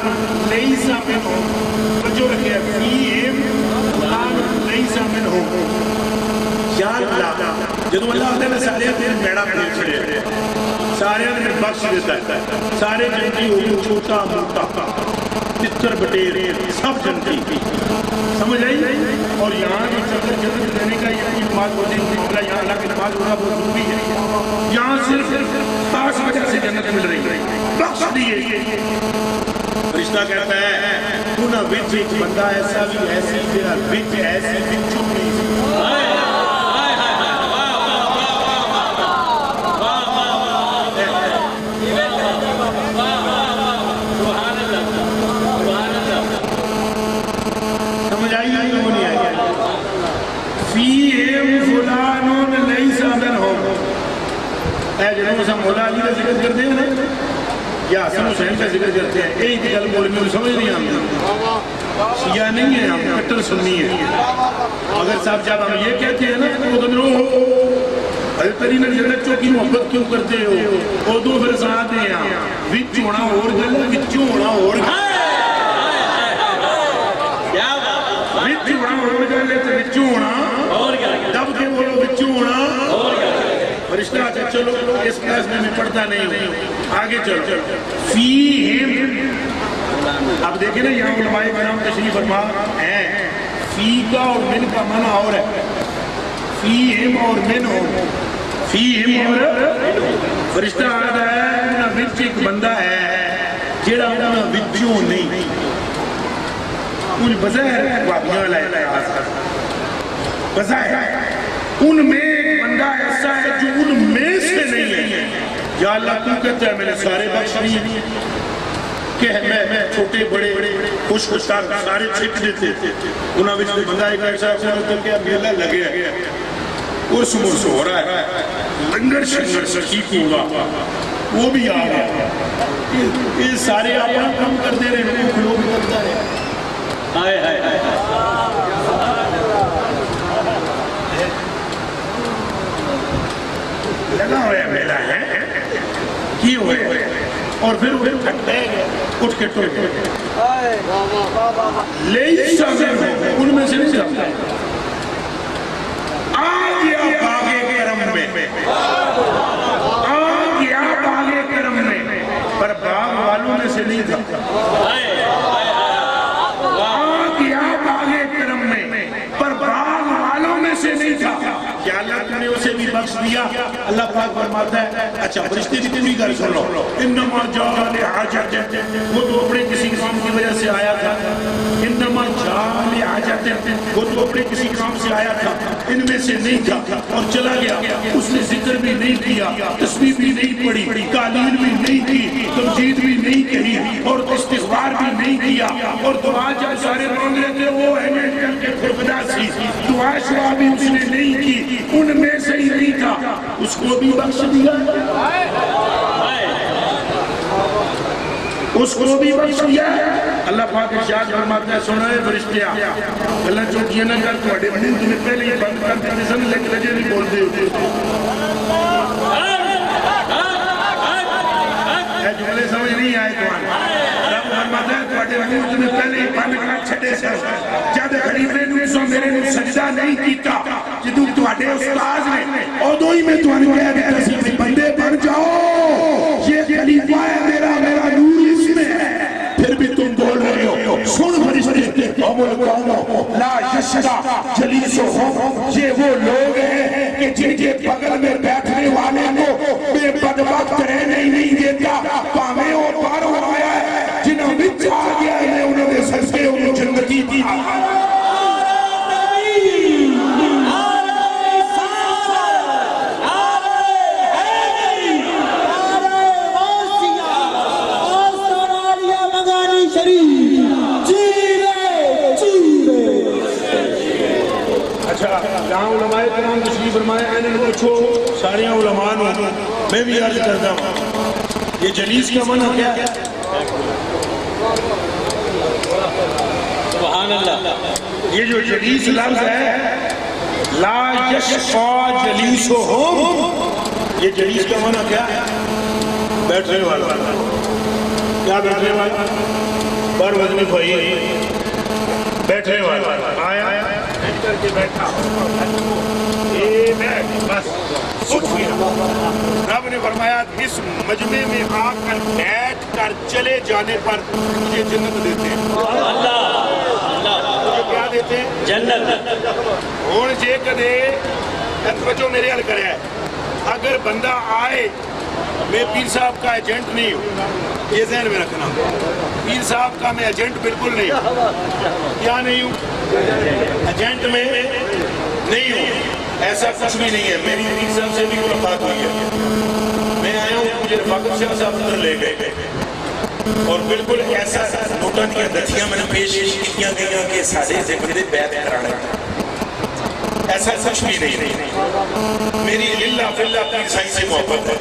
لَيْسَ مِنْهُمْ جو رکھے فیم فلان لیس منہم. یا اللہ جدو اللہ تعالیٰ سارے دن بیڑا پڑے چھڑے سارے دن بخش دیتا ہے سارے جنتی ہو چھوٹا موٹا تتر بٹیرے سب جنتی سمجھ آئی. اور یہاں جو چلتے جنت دینے کا یہ نماز ہوتی ہے معاملہ یہاں اللہ کی نماز ہونا بہت ضروری ہے. یہاں صرف خاص وجہ سے جنت مل رہی ہے بخش دیے. رشتہ کہتا ہے تو نہ بچ ایک بندہ ایسا بھی ایسی تیرا بچ ایسی بچوں نہیں سمجھ آئی نہیں آئی فِيهِمْ فُلَانٌ لَيْسَ مِنْهُمْ اسا مولا علی کا ذکر کرتے ہیں یا حسن حسین کا ذکر کرتے ہیں، ایک گل بولنے میں سمجھ نہیں آتی. شیعہ نہیں ہے ہم، کٹر سنی ہے. اگر صاحب جب ہم یہ کہتے ہیں نا تو تم حضرت علی نے جنت کی محبت کیوں کرتے ہو، وہ دو پھر ساتھ ہیں وچ ہونا اور گل وچوں ہونا اور گل وچ ہونا اور گل ہے وچوں ہونا اور گل دب کے بولو وچوں ہونا اور گل. فرشتہ اچھا چلو اس کلاس میں پڑھتا نہیں ہوں، آگے چلو. فیہم، اب دیکھیں نا یہاں علماء کرام تشریف فرما ہیں، فی کا اور من کا معنی اور ہے. فیہم اور من ہو، فیہم اور فرشتہ آتا ہے انہاں وچ ایک بندہ ہے جیڑا انہاں وچوں نہیں. کچھ بظاہر وابیاں لائے بظاہر ان میں ایک بندہ ایسا ہے جو ان میں سے نہیں ہے. یا اللہ تو کہتا ہے میں نے سارے بخش نہیں کہ میں چھوٹے بڑے خوش خوشار سارے چھٹ دیتے. انہاں وچ بندہ ایک ایسا ہے کہ میلہ لگے ہے، ارس مرس ہو رہا ہے، لنگر شنگر سکیف ہوگا، وہ بھی آ رہا ہے. یہ سارے اپنا کام کر دے رہے ہیں، وہ لوگ کرتا ہے. ہائے ہائے ہائے لگا ہویا میلہ ہے کی ہوئے اور پھر اٹھ کے ٹوٹ لیسا منہم، ان میں سے نہیں جاتا. آ گیا باغِ کرم میں، آ گیا باغِ کرم میں، پر باغ والوں میں سے نہیں تھا. آ گیا باغِ کرم میں، پر باغ والوں میں سے نہیں تھا. کیا اللہ نے اسے بھی بخش دیا؟ اللہ پاک فرماتا ہے اچھا فرشتے کی پوری گل سن لو. انما جاء لحاجت، وہ تو اپنے کسی کام کی وجہ سے آیا تھا. انما جاء لحاجت، وہ تو اپنے کسی کام سے آیا تھا، ان میں سے نہیں تھا اور چلا گیا. اس نے ذکر بھی نہیں کیا، تسبیح بھی نہیں پڑھی، تعلیم بھی نہیں کی، تمجید بھی نہیں کہی اور استغفار بھی نہیں کیا. اور دعا جب سارے مانگ رہے تھے وہ اہمیت کر کے خربدا سی، دعا شعا بھی اس نے نہیں کی، ان میں سے ہی نہیں تھا، اس کو بھی بخش دیا. اس کو بھی بخش دیا. اللہ پاک ارشاد فرماتا ہے سنا ہے فرشتیا اللہ چوکیاں نہ کر تھوڑے منہ تمہیں پہلے ہی بند کر دیتے سن لیکن لجے نہیں بولتے ہوتے. اے جملے سمجھ نہیں آئے تمہارے. رب فرماتا ہے تھوڑے منہ تمہیں پہلے ہی بند کر چھڑے سن جد خلیفے نے سو میرے نے سجدہ نہیں کیتا جدو تھوڑے استاذ نے ادو ہی میں تمہیں کہہ دیا تسی بندے بن جاؤ یہ خلیفہ ہے میرا نور اس میں ہے. پھر بھی تم بول رہے ہو. سن فرشتے لا یشقا جلیسہم، یہ وہ لوگ ہیں کہ جن کے بغل میں بیٹھنے والے کو بے بدبخت رہنے نہیں دیتا. پاویں اور پار ہو آیا ہے جنہوں بچ آ گیا ہے انہوں نے سجدے انہوں جنتی دی. جہاں علماء کرام تشریف فرمائے آئے نے پوچھو سارے علماء نے میں بھی عرض کرتا ہوں یہ جلیس کا معنی کیا ہے؟ سبحان اللہ. یہ جو جلیس لفظ ہے لا یشقا جلیسہم، یہ جلیس کا معنی کیا ہے؟ بیٹھنے والا. کیا بیٹھنے والا؟ بر وزنی بھائی بیٹھنے والا. آیا کر کے بیٹھا اے بیٹھ بس اٹھ گیا. رب نے فرمایا اس مجمع میں آ کر بیٹھ کر چلے جانے پر مجھے جنت دیتے ہیں. مجھے کیا دیتے ہیں؟ جنت. ہون جے کدے توجہ میرے حل کرے ہے اگر بندہ آئے میں پیر صاحب کا ایجنٹ نہیں ہوں، یہ ذہن میں رکھنا. پیر صاحب کا میں ایجنٹ بالکل نہیں ہوں. کیا نہیں ہوں؟ ایجنٹ میں نہیں ہوں. ایسا کچھ بھی نہیں ہے. میری پیر صاحب سے بھی ملاقات ہوئی ہے. میں آیا ہوں مجھے رفاقت شاہ صاحب اندر لے گئے اور بالکل ایسا نوٹاں دیا دتیاں میں نے پیش کیتیاں گئیاں کہ ساڑھے سے بندے بیعت کرانے ایسا کچھ بھی نہیں، میری للہ فلہ پیر سائی سے محبت ہے،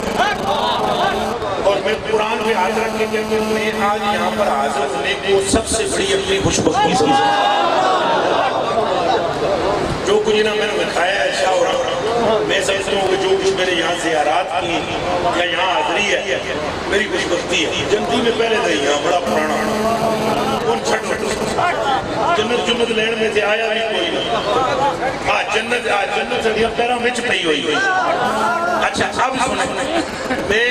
اور میں قرآن پہ ہاتھ رکھ کے کہتا ہوں میں آج یہاں پر حاضر ہونے کو سب سے بڑی اپنی خوش بختی سے جو کچھ نہ میں نے بتایا ہے شاہ اور میں سمجھتا ہوں کہ جو کچھ میرے یہاں زیارات کی یا یہاں حاضری ہے میری خوش بختی ہے۔ جنتی میں پہلے تھے یہاں بڑا پرانا کون چھٹ جنت لین میں سے آیا بھی کوئی نہیں، جنت سے پیرا مچ پئی ہوئی۔ اچھا اب سنیں، میں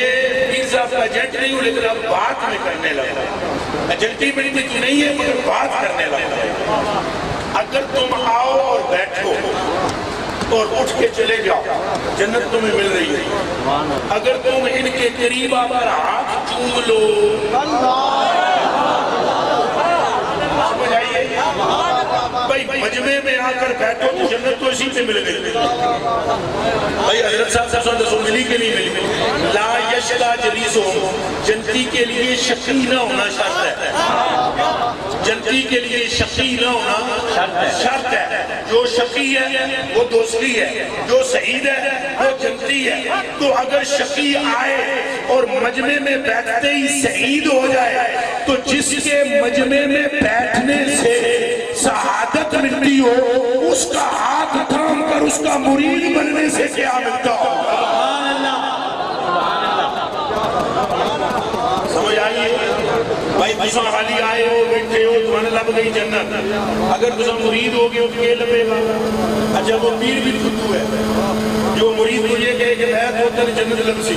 پیر صاحب کا ایجنٹ نہیں ہوں لیکن اب بات میں کرنے لگا، ایجنٹی میری بھی نہیں ہے مگر بات کرنے لگا۔ اگر تم آؤ اور بیٹھو اور اٹھ کے چلے جاؤ جنت تمہیں مل رہی ہے، اگر تم ان کے قریب آ کر ہاتھ چوم لو سمجھ آئیے بھائی مجمع میں آ کر بیٹھو تو جنت تو اسی پہ مل گئی بھائی۔ حضرت صاحب سے سنتے سو ملی کے نہیں ملی، لا یشقا جلیسو، جنتی کے لیے شقی نہ ہونا شرط ہے، جنتی کے لیے شقی نہ ہونا شرط ہے۔ جو شقی ہے وہ دوستی ہے، جو سعید ہے وہ جنتی ہے۔ تو اگر شقی آئے اور مجمع میں بیٹھتے ہی سعید ہو جائے تو جس کے مجمع میں بیٹھنے سے سعادت ملتی ہو اس کا ہاتھ تھام کر اس کا مرید بننے سے کیا ملتا ہو؟ سمجھ آئیے بھائی، تسا حالی آئے ہو بیٹھے ہو تمہیں لب گئی جنت، اگر تسا مرید ہو گئے تو یہ لبے گا۔ اچھا وہ پیر بھی خودو ہے جو مرید کو یہ کہے کہ بیعت ہوتا ہے جنت لب سی،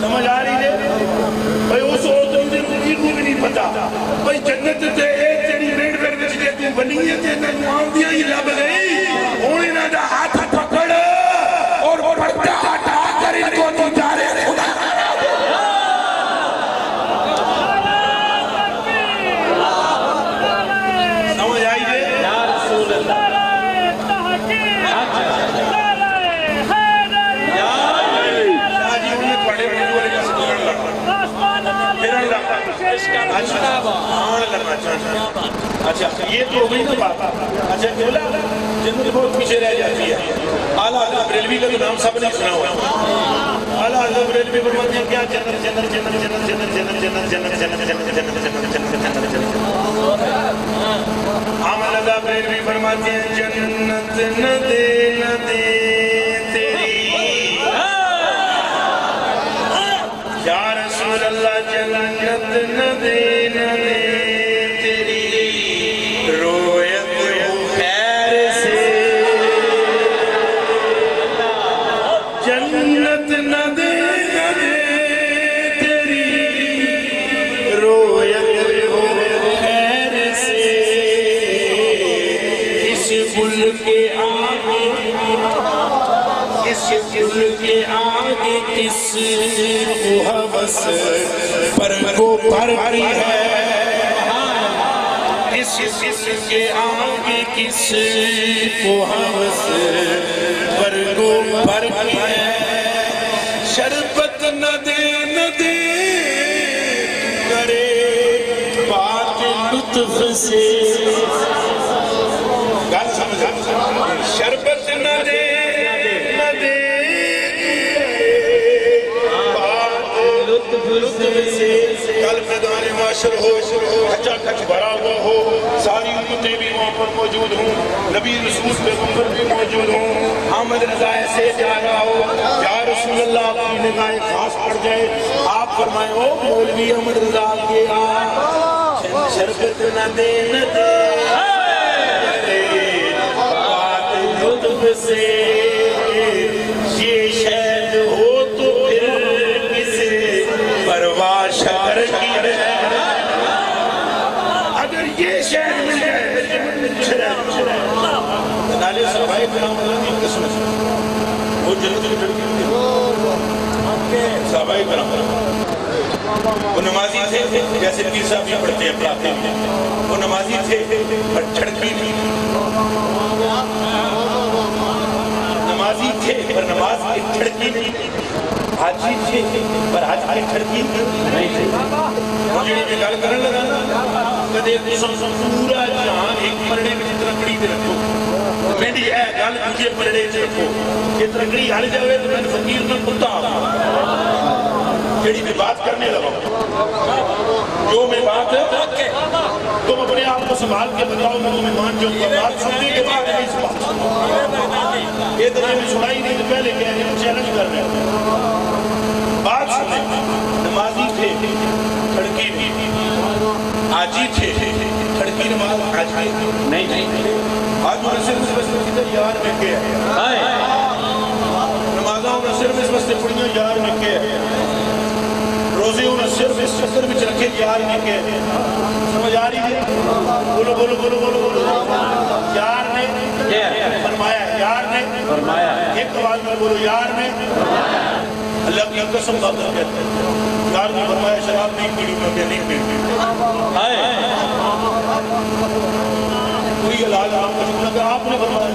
سمجھ آ رہی ہے بھائی؟ اس عورتوں نے مرید کو بھی نہیں پتا بھائی جنت تے ایک تیری بیٹ پر بچ کے تو بنی ہے تے نمان دیا ہی لب گئی، ہونے نہ دا ہاتھ پکڑ اور پردہ ہٹا کر ان کو تو جارے خدا۔ سمجھ آئیے یا رسول اللہ اچھا یہ تو ہوئی نا بات۔ اچھا بولا جنت بہت پیچھے رہ جاتی ہے۔ اعلیٰ حضرت بریلوی کا تو نام سب نے سنا ہوا، اعلیٰ حضرت بریلوی فرماتے ہیں کیا جنت جنت جنت جنت جنت جنت جنت جنت جنت جنت جنت جنت جنت جنت۔ احمد رضا بریلوی فرماتے ہیں جنت نہ دے نہ دے تیری یا رسول اللہ، جنت نہ دے نہ دے کے آگے کس کو حوث پر کو بھرتی ہے، اس کے آگے کس کو حوث پر کو بھرتی ہے۔ شربت نہ دے نہ دے کرے بات لطف سے، گل سمجھا، شربت نہ دے کل میدان معاشر ہو، کھچا کھچ بھرا ہوا ہو، ساری امتیں بھی وہاں پر موجود ہوں، نبی رسول پیغمبر بھی موجود ہوں، احمد رضا ایسے جا رہا ہو، یا رسول اللہ آپ کی نگاہیں خاص پڑ جائے، آپ فرمائیں او مولوی احمد رضا کے شربت نہ دے نہ دے بات لطف سے، یہ شہد ہو تو پھر کسے پرواہ شکر کی ہے، اگر یہ شہد مل جائے نالے صحابہ کرام کی قسم سے وہ جنت میں چڑھ گئے۔ صحابہ کرام وہ نمازی تھے جیسے پیر صاحب بھی پڑھتے ہیں پڑھاتے ہیں، وہ نمازی تھے پر چھڑکی نہیں، نمازی تھے پر نماز کی چھڑکی نہیں، حاجی تھے پر حج کے ٹھڑکی نہیں تھے جڑی میں گل کرن لگا نا کدے تساں پورا جہان ایک پرڑے وچ ترکڑی تے رکھو میری اے گل دوجے پرڑے وچ رکھو کہ ترکڑی ہل جاوے تو میں فقیر نہ کتا جڑی میں بات کرنے لگا جو میں بات تم اپنے آپ کو سنبھال کے بتاؤ میں تمہیں مان جاؤں گا بات سننے کے بعد نہیں سنبھال یہ تو میں سنائی نہیں تو پہلے کہہ رہے ہیں چیلنج کر رہے ہیں بات سنیں نمازی تھے کھڑکی آجی تھے کھڑکی نماز آج کے نہیں آج انہیں صرف اس وقت کدھر یار میں کے نمازوں نے صرف اس وقت پڑھیاں یار میں کے روزے انہیں صرف اس چکر میں رکھے یار میں کے سمجھ آ رہی ہے بولو بولو بولو بولو بولو یار نے فرمایا یار نے فرمایا ایک آواز میں بولو یار نے اللہ کی قسم بات کہتے ہیں یار نے فرمایا شراب نہیں پیڑی میں کہ نہیں پیڑی کوئی علاج آپ کو چکنا کہ آپ نے فرمایا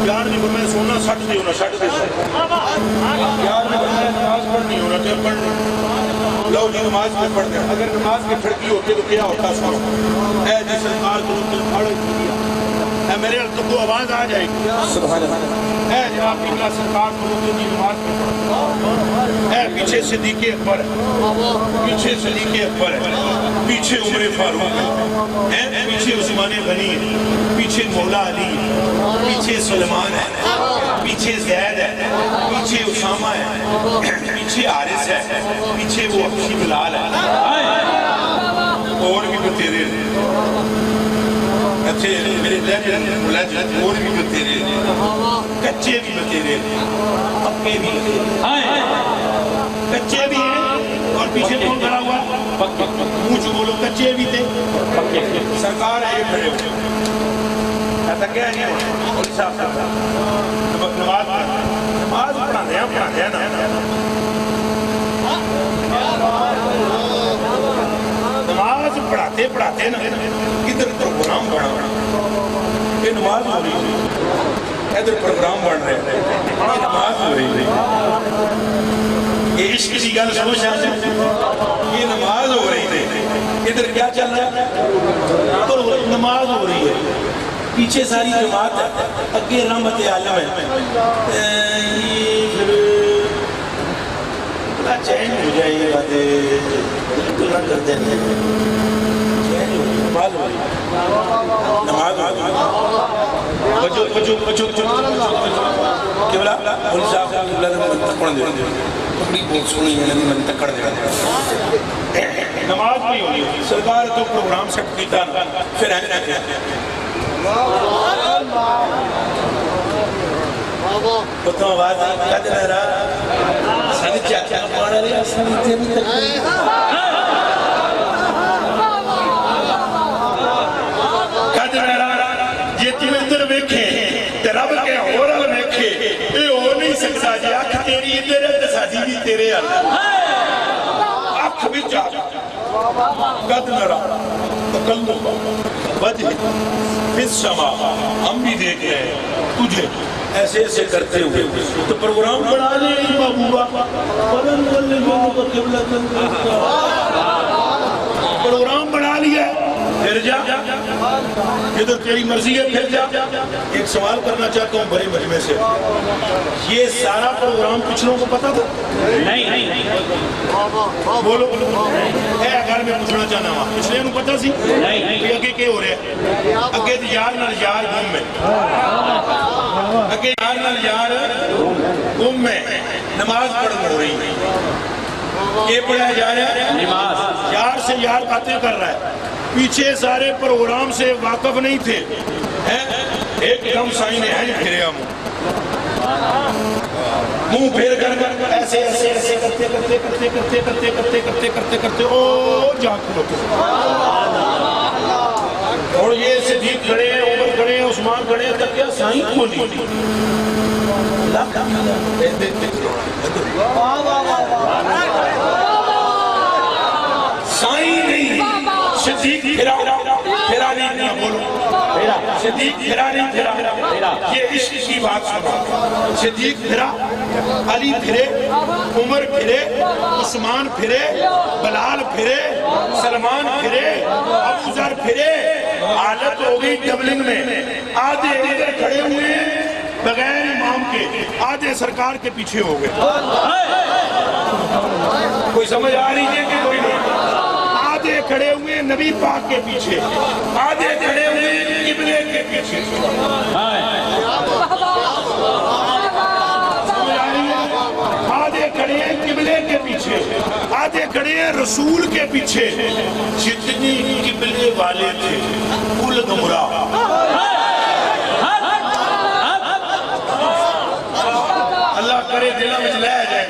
یار نے فرمایا سونا سٹ دے ہونا سٹ دے یار نے فرمایا نماز پڑھنی ہونا کہ پڑھنی لو جی نماز میں پڑھ دیں اگر نماز کے کھڑکی ہوتے تو کیا ہوتا سنو اے جی سرکار کو دل پھاڑے اے میرے تو کو آواز آ جائے گی سبحان اللہ اے جناب پگلا سرکار کو دل نماز میں پڑھ اے پیچھے صدیق اکبر پیچھے صدیق اکبر پیچھے عمر فاروق ہے پیچھے عثمان غنی پیچھے مولا علی پیچھے سلمان ہے پیچھے زید ہے پیچھے اسامہ ہے پیچھے حارث ہے پیچھے وہ حبشی بلال ہے اور بھی بتیرے اچھے میرے لہج اور بھی بتیرے کچے بھی بتیرے پکے بھی کچے بھی ہیں اور پیچھے کون کھڑا ہوا منہ جو بولو کچے بھی تھے سرکار ہے یہ کھڑے ہوئے ایسا کیا نہیں ہوا اور صاحب نماز پڑھا دیا نا نماز پڑھاتے نا ادھر پروگرام بڑھا یہ نماز ہو رہی ہے ادھر پروگرام بڑھ رہے ہیں یہ نماز ہو رہی ہے یہ عشق کی گل سمجھ آتے یہ نماز ہو رہی ہے ادھر کیا چل رہا ہے تو نماز ہو رہی ہے پیچھے ساری جماعت ہے اگے رحمت عالم ہے یہ پھر بڑا چین ہو جائے یہ باتیں بالکل نہ کر دیتے چین ہو جائے نماز ہو رہی نماز ہو رہی بچو کیا بلا بول صاحب اللہ نے منتق پڑھ دے اپنی بہت سنی ہے نبی منتق کر دے نماز نہیں ہو رہی سرکار تو پروگرام سٹ کیتا نا پھر ہے نا کیا تو آواز کیا دے رہا سانی چاکیا پاڑا لیا سانی تیمی تک کیا دے رہا یہ تم ادھر بیکھے تے رب کے ہورل بیکھے اے ہو نہیں سکتا جی آنکھ تیری ادھر ہے تے سادی بھی تیرے اللہ آنکھ بھی چاہتا قد نرا تکلم وجہ فی السماء ہم بھی دیکھ رہے ہیں تجھے ایسے ایسے کرتے ہوئے تو پروگرام بنا لے محبوبہ پروگرام بنا لیا پھر جا ادھر تیری مرضی ہے پھر جا ایک سوال کرنا چاہتا ہوں بڑے مجمع سے یہ سارا پروگرام پچھلوں کو پتا تھا نہیں بولو اے اگر میں پوچھنا چاہنا ہوں پچھلے انہوں پتا سی کہ اگے کیا ہو رہے ہیں اگے یار نال یار گھوم میں اگے یار نال یار گھوم میں نماز پڑھ ہو رہی یہ پڑھا جا رہا ہے نماز یار سے یار باتیں کر رہا ہے پیچھے سارے پروگرام سے واقف نہیں تھے ایک دم سائن ہے جو پھرے ہم منہ پھیر کر ایسے ایسے ایسے کرتے کرتے کرتے کرتے کرتے کرتے کرتے کرتے کرتے او جا کھلوتے اور یہ صدیق کھڑے ہیں عمر کھڑے ہیں عثمان کھڑے ہیں تک کیا سائن کو نہیں سائن نہیں صدیق پھرا پھرا نہیں پھرا، بولو صدیق پھرا نہیں پھرا، یہ عشق کی بات سنو. صدیق پھرا، علی پھرے، عمر پھرے، عثمان پھرے، بلال پھرے، سلمان پھرے، ابو ذر پھرے. حالت ہو گئی ڈبلنگ میں، آدھے ادھر کھڑے ہوئے ہیں بغیر امام کے، آدھے سرکار کے پیچھے ہو گئے. کوئی سمجھ آ رہی ہے کہ کوئی نہیں؟ آدھے کھڑے ہوئے نبی پاک کے پیچھے، آدھے کھڑے ہوئے قبلے کے پیچھے. آدھے کھڑے ہیں قبلے کے پیچھے، آدھے کھڑے ہیں رسول کے پیچھے. جتنی قبلے والے تھے کل گمراہ. اللہ کرے دلوں میں لے جائے.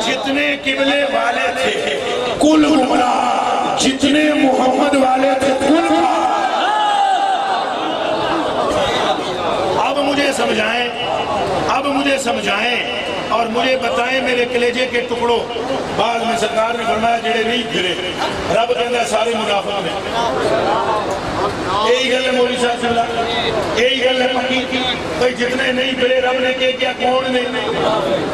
جتنے قبلے والے تھے کل گمراہ، جتنے محمد والے تھے کل گمراہ. اب مجھے سمجھائیں اور مجھے بتائیں میرے کلیجے کے ٹکڑوں. بعد میں سرکار نے فرمایا جڑے نہیں پھرے، رب کہتا ہے سارے منافق نے. یہی گل ہے مولوی صاحب صلی اللہ، یہی گل ہے پکی کی. بھئی جتنے نہیں پھرے رب نے کیا کون نے؟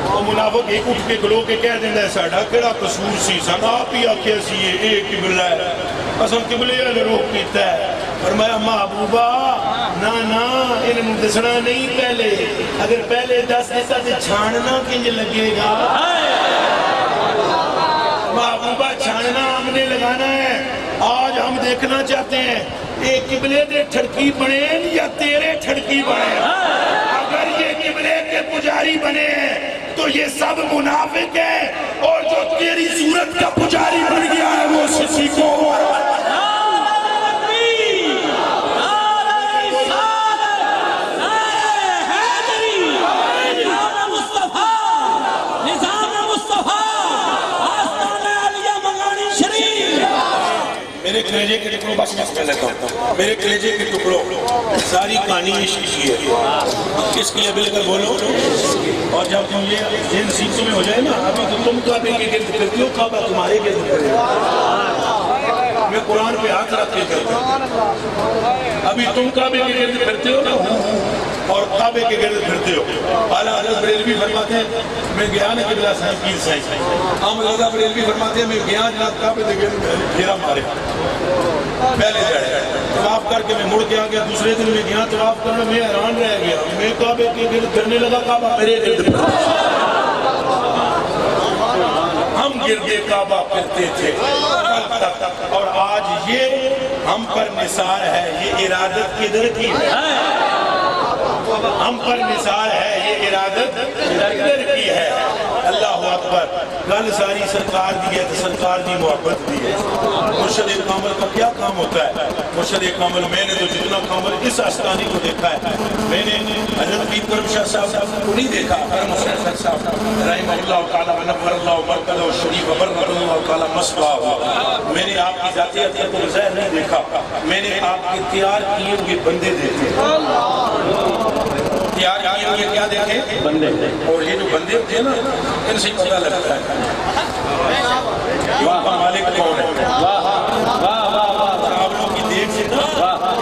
وہ منافق ایک اٹھ کے کھلو کے کہہ دینا ہے ساڈا کیڑا قصور سی، سن آپ ہی آکھیا سی یہ قبلہ ہے، اساں قبلے والے روک کیتا ہے. فرمایا محبوبہ نا انہوں دسنا نہیں پہلے، اگر پہلے دس ایسا تو چھاننا کنج لگے گا. محبوبہ چھاننا ہم نے لگانا ہے. آج ہم دیکھنا چاہتے ہیں یہ قبلے دے ٹھڑکی بنے یا تیرے ٹھڑکی بنے. اگر یہ قبلے کے پجاری بنے تو یہ سب منافق ہے، اور جو تیری صورت کا پجاری بن گیا ہے وہ سسی کو. میرے کلیجے کے ٹکڑوں بس میں سمجھ لیتا ہوں، میرے کلیجے کے ٹکڑوں ساری کہانی عشق کی ہے. کس کی ہے بل کر بولو. اور جب تم یہ جن سیٹوں میں ہو جائے نا، ابھی تو تم کعبے کے گرد پھرتے ہو، کعبہ تمہارے گرد پھرے. میں قرآن پہ ہاتھ رکھ کے کرتا ہوں. ابھی تم کعبے کے گرد پھرتے ہو نا، اور کعبے کے گرد پھرتے ہو. اعلیٰ حضرت بریلوی فرماتے ہیں میں گیا نا قبلہ سائیں پیر سائیں. احمد رضا بریلوی فرماتے ہیں میں گیا جناب کعبے کے گرد پھیرا مارے. پہلے جائے طواف کر کے میں مڑ کے آ گیا. دوسرے دن میں گیا طواف کرنا، میں حیران رہ گیا. میں کعبے کے گرد پھرنے لگا، کعبہ میرے گرد پھرا. ہم گردے کعبہ پھرتے تھے کل تک، اور آج یہ ہم پر نثار ہے. یہ ارادت کدھر کی ہے؟ ہم پر نثار ہے، یہ ارادت کدھر کی ہے؟ اللہ اکبر. گل ساری سرکار دی ہے تو سرکار دی محبت دی ہے. مرشد کامل کا کیا کام ہوتا ہے؟ مرشد کامل میں نے تو جتنا کامل اس آستانی کو دیکھا ہے، میں نے حضرت پیر کرم شاہ صاحب کو نہیں دیکھا. کرم حسین صاحب رحمہ اللہ تعالیٰ ونور اللہ مرکز شریف وبرکت اللہ تعالیٰ مصباح. میں نے آپ کی ذاتیت کو ظاہر نہیں دیکھا، میں نے آپ کے تیار کیے ہوئے بندے دیکھے. تیار کیے ہوئے کیا دیکھے؟ بندے. اور یہ جو بندے ہوتے ہیں نا، ان سے پتہ لگتا ہے کا مالک کون ہے. آپ لوگ کی دیکھ سے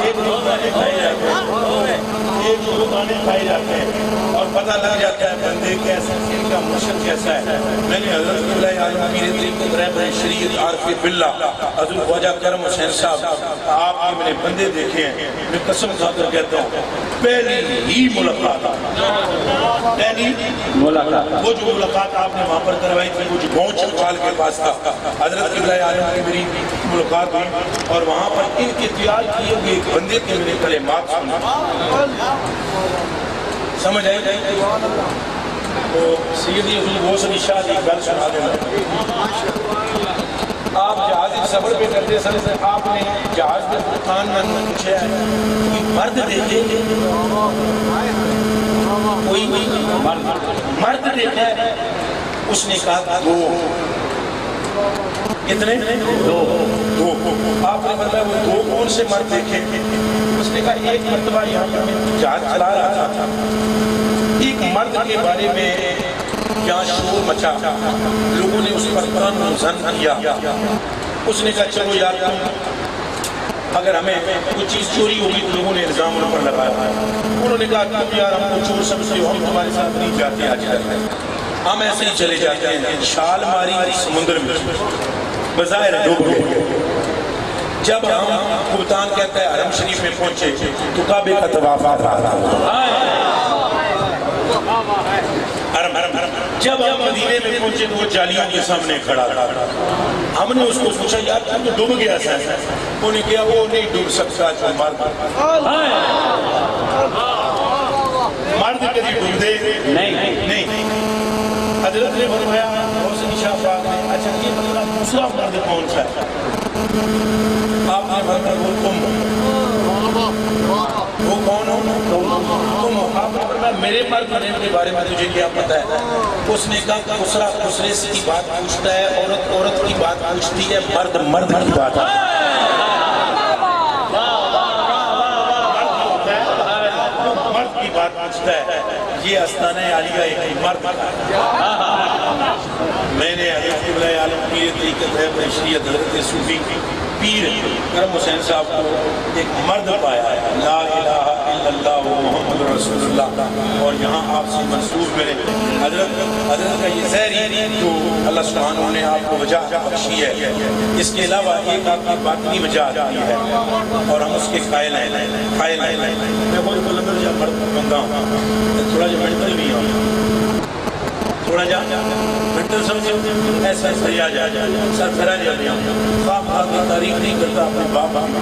ایک دو دانے کھائے جاتے ہیں، ایک دو دانے کھائے جاتے ہیں، اور پتہ لگ جاتا ہے بندے کیسا، ان کا مرشد کیسا ہے. میں نے حضرت اللہ عالم پیر طریقت رہبر شریعت عارف باللہ حضرت خواجہ کرم حسین صاحب آپ کے میں نے بندے دیکھے ہیں. میں قسم کھا کر کہتا ہوں پہلی ہی ملاقات، وہ جو ملاقات آپ نے وہاں پر کروائی تھی، وہ جو گاؤں چکوال کے پاس تھا، حضرت قبلہ عالم کی میری ملاقات ہوئی، اور وہاں پر ان کے تیار کیے ہوئے ایک بندے کے میں نے کلمات سنا. سمجھ آئی؟ تو سیدی حضور غوث علی شاہ ایک گل سنا دینا. آپ جہاز سفر پہ کرتے سن، آپ نے جہاز پہ خان میں پوچھا ہے مرد دیکھے، کوئی مرد دیکھا ہے؟ اس نے کہا دو. کتنے؟ دو. آپ نے فرمایا وہ دو کون سے مرد دیکھے؟ اس نے کہا ایک مرتبہ یہاں پر میں جہاز چلا رہا تھا، ایک مرد کے بارے میں یہاں شور مچا، لوگوں نے اس پر قرآن و زن کیا. اس نے کہا چلو یار تم اگر ہمیں کوئی چیز چوری ہوگی تو لوگوں نے الزام ان پر لگایا. انہوں نے کہا تم یار ہم کو چور سمجھتے ہو, ہم تمہارے ساتھ نہیں جاتے آج کل, ہم ایسے ہی چلے جاتے ہیں. چھال ماری سمندر میں, بظاہر ڈوب گئے. جب ہم قبطان کہتا ہے حرم شریف میں پہنچے تو کعبے کا طواف آ رہا تھا. جب ہم مدینے میں پہنچے تو وہ جالیوں کے سامنے کھڑا تھا. ہم نے اس کو پوچھا یار تم تو ڈوب گیا تھا. انہوں نے کہا وہ نہیں ڈوب سکتا جو مرد کبھی ڈوبتے نہیں. حضرت نے فرمایا حسین شاہ پاک نے, اچھا یہ بتانا دوسرا مرد کون سا ہے؟ آپ نے فرمایا وہ تم. وہ کون ہو؟ تم ہو. آپ نے فرمایا میرے مرد ہونے کے بارے میں تجھے کیا پتہ ہے؟ اس نے کہا کہ دوسرا دوسرے سے کی بات پوچھتا ہے, عورت عورت کی بات پوچھتی ہے, مرد مرد کی بات ہے. مرد کی بات پوچھتا ہے. یہ آستانہ عالیہ ایک مرد کا. میں نے حضرت قبلہ عالم پیر طریقت ہے شریعت حضرت صوفی پیر کرم حسین صاحب کو ایک مرد پایا ہے, لا الہ الا اللہ محمد رسول اللہ, اور یہاں آپ سے منصوب ملے. حضرت کا یہ ظاہری جو اللہ سبحانہ نے آپ کو وجہ بخشی ہے, اس کے علاوہ ایک آپ کی باطنی وجہ آتی ہے اور ہم اس کے قائل ہیں. میں بہت بلندر جا مرد بندہ ہوں, تھوڑا جا منٹل بھی ہوں, تھوڑا جا منٹل سمجھے ایسا سریا جا سر پھرا جا دیا. خواب خواہ کی تعریف نہیں کرتا اپنے باپ کی,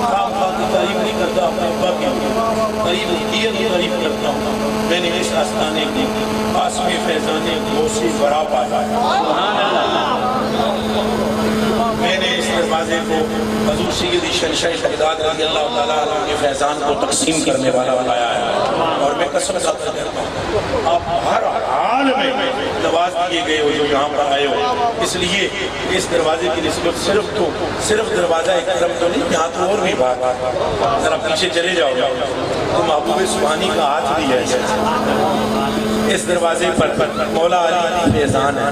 خواب خواہ کی تعریف نہیں کرتا اپنے ابا کی, تعریف کرتا ہوں. میں نے اس آستانے کی قاسم فیضان غوثی برا پایا. میں نے اس دروازے کو حضور سیدی شہنشاہ بغداد رضی اللہ تعالیٰ عنہ کے فیضان کو تقسیم کرنے والا بنایا ہے. اور میں قسم کھاتا کرتا ہوں آپ ہر حال میں نواز دیے گئے ہو جو یہاں پر آئے ہو. اس لیے اس دروازے کی نسبت صرف دروازہ اکرم تو نہیں, یہاں تو اور بھی بات ہے. ذرا پیچھے چلے جاؤ تو محبوب سبحانی کا ہاتھ بھی ہے. اس دروازے پر مولا علی فیضان ہے.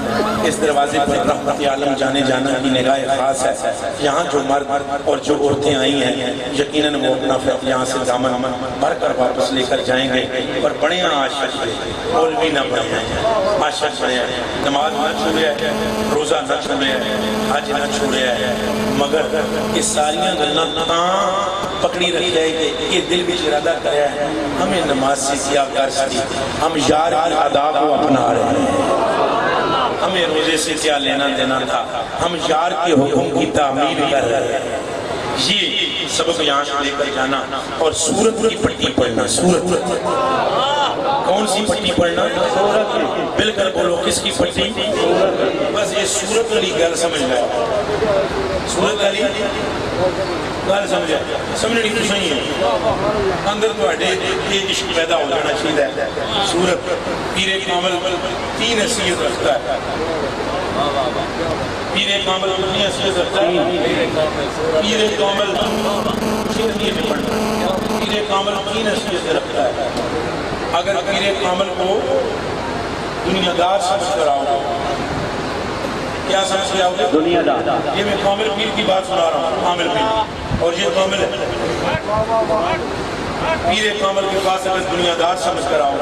اس دروازے پر رحمت عالم جانے جانا کی نگاہ خاص ہے. یہاں جو مرد اور جو عورتیں آئی ہیں یقیناً وہ اپنا فیض یہاں سے دامن بھر کر واپس لے کر جائیں گے. اور بڑے عاشق ہیں, مولوی نہ بڑے ہیں, عاشق بڑے ہیں. نماز نہ چھوڑے, روزہ نہ چھوڑے, حج نہ چھوڑے, مگر یہ ساریاں گلاں پکڑی رکھی ہے کہ یہ دل بھی ارادہ کریا ہے ہمیں نماز سے کیا غرض تھی, ہم یار کی ادا کو اپنا رہے ہیں. ہمیں روزے سے کیا لینا دینا تھا, ہم یار کے حکم کی تعمیر کر رہے ہیں. یہ سبق یہاں سے لے کر جانا. اور سورت کی پٹی پڑھنا. سورت کون سی پٹی پڑھنا؟ مل کر بولو کس کی پٹی؟ بس یہ سورت علی گل سمجھ گئے. سورت علی گل سمجھا, سمجھنی کچھ نہیں ہے. اندر تو یہ عشق پیدا ہو جانا چاہیے. سورت پیر کامل 3 حیثیت رکھتا ہے. پیر کامل کتنی حیثیت رکھتا ہے؟ پیر کامل پیر کامل 3 حیثیت رکھتا ہے. اگر پیر کامل کو دنیا دار سمجھ کر آؤ, کیا سمجھ کے آؤ گے؟ دنیا دار. یہ میں کامل پیر کی بات سنا رہا ہوں, کامل پیر, اور یہ کامل ہے. پیر کامل کے پاس اگر دنیا دار سمجھ کر آؤ,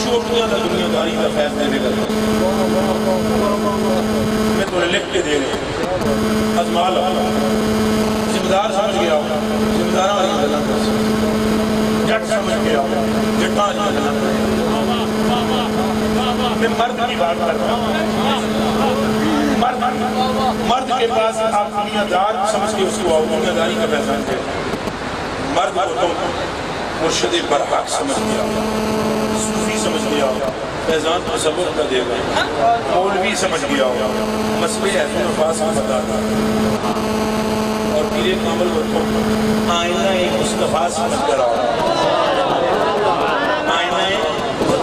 چھوٹیاں نہ دنیا داری کا فیض دینے کا. میں تمہیں لکھ کے دے رہے ازما لو. ذمہ دار سمجھ گیا ہو, ذمہ دار والی گلاں کر سکتے. جٹ سمجھ گیا ہو, جٹاں والی گلاں کر. میں مرد کی بات کرتا ہوں. مرد کے پاس آپ دنیا دار سمجھ کے اس کو آؤ, دنیا داری کا فیضان دے. مرد کو تم مرشد برحق سمجھ گیا, صوفی سمجھ گیا ہو, فیضان تصور کا دے گا, مولوی سمجھ گیا ہو, مسئلے ایسے نفاس کا بتاتا. اور پیر کامل کو تم آئینہ مصطفیٰ سمجھ کر آؤ. آئینہ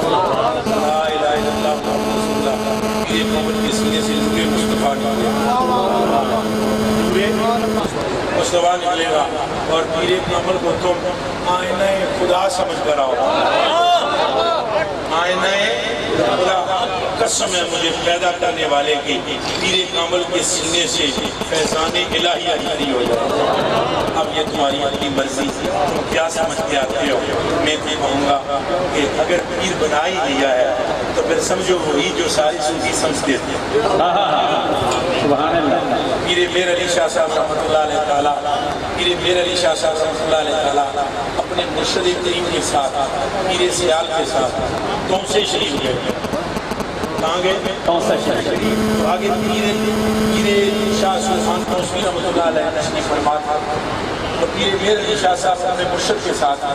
لا الہ الا اللہ محمد رسول اللہ. پیر کامل کے سینے سے نور مصطفیٰ نکلے گا, نور مصطفیٰ نکلے گا. اور پیر کامل کو تم آئینہ خدا سمجھ کر آؤ. آئینہ خدا قسم ہے مجھے پیدا کرنے والے کی پیر کامل کے سینے سے فیضان الہیہ جاری ہو جائے۔ اب یہ تمہاری اپنی مرضی، تم کیا سمجھ کے آتے ہو؟ میں تو کہوں گا کہ اگر پیر بنا ہی دیا ہے تو پھر سمجھو وہی جو ساری صوفی سمجھتے تھے۔ سبحان اللہ۔ پیر میر علی شاہ صاحب رحمۃ اللہ علیہ تعالیٰ، پیر میر علی شاہ صاحب رحمۃ اللہ علیہ تعالیٰ اپنے مرشد کریم کے ساتھ، پیر سیال کے ساتھ تونسے شریف گئے۔ کہاں گئے؟ تونسے شریف۔ تو آگے پیر شاہ سلطان توسوی رحمۃ اللہ علیہ تشریف فرما تھا، تو پیر میر علی شاہ صاحب اپنے مرشد کے ساتھ،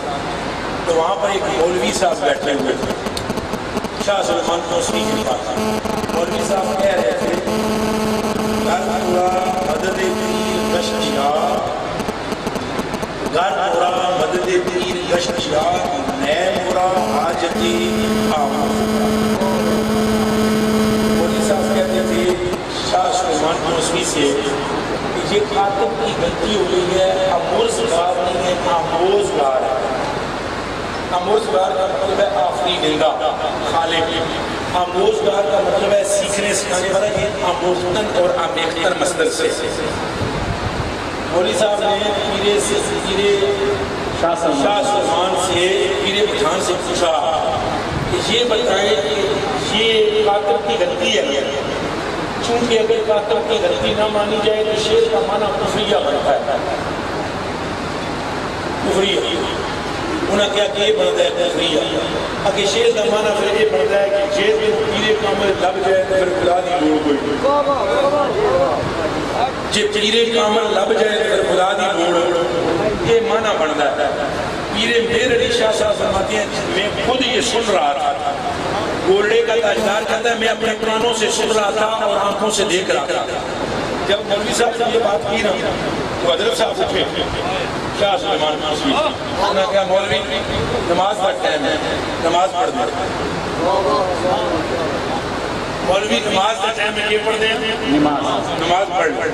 تو وہاں پر ایک مولوی صاحب بیٹھے ہوئے تھے شاہ سلطان توسوی کے پاس۔ مولوی صاحب کہہ رہے تھے گر پورا مدد پیر گشت شاہ، گر پورا مدد پیر گشت شاہ، نئے پورا حاجتی مولوی صاحب کہتے تھے شاہ سلطان توسوی سے کہ یہ کاتب کی غلطی ہو گئی ہے، آموزگار نہیں ہے، آموزگار ہے۔ آموزگار کا مطلب ہے آفریدگا، خالق۔ آموزگار کا مطلب ہے سیکھنے سکھانے والا، یہ آموزتن اور آمیختن مصدر سے۔ مولوی صاحب نے پیر شاہ سلمان سے، پیر پٹھان سے پوچھا کہ یہ بتائیں کہ یہ کاتب کی غلطی ہے، چونکہ اگر کاتب کی غلطی نہ مانی جائے تو شعر کا معنی کفریہ بنتا ہے۔ کفریہ انہاں کیا کہ یہ بنتا ہے کفریہ، اگر شعر کا معنی پھر یہ بنتا ہے کہ جیت میں پیر کامل لگ جائے تو پھر خدا دی لوڑ کوئی، جی پیر کامل لگ جائے تو پھر خدا دی لوڑ، یہ معنی بنتا ہے۔ پیر میر علی شاہ صاحب فرماتے ہیں میں خود یہ سن رہا تھا، گولڈے کا تاجدار کہتا ہے میں اپنے کانوں سے سن رہا تھا اور آنکھوں سے دیکھ رہا تھا۔ جب مولوی صاحب سے یہ بات کی نا تو حضرت صاحب اٹھے، شاہ سلمان توسوی، انہوں نے کہا مولوی نماز کا ٹائم ہے، نماز پڑھ دیں۔ مولوی نماز کا ٹائم ہے، یہ پڑھ دیں، نماز پڑھ لیں۔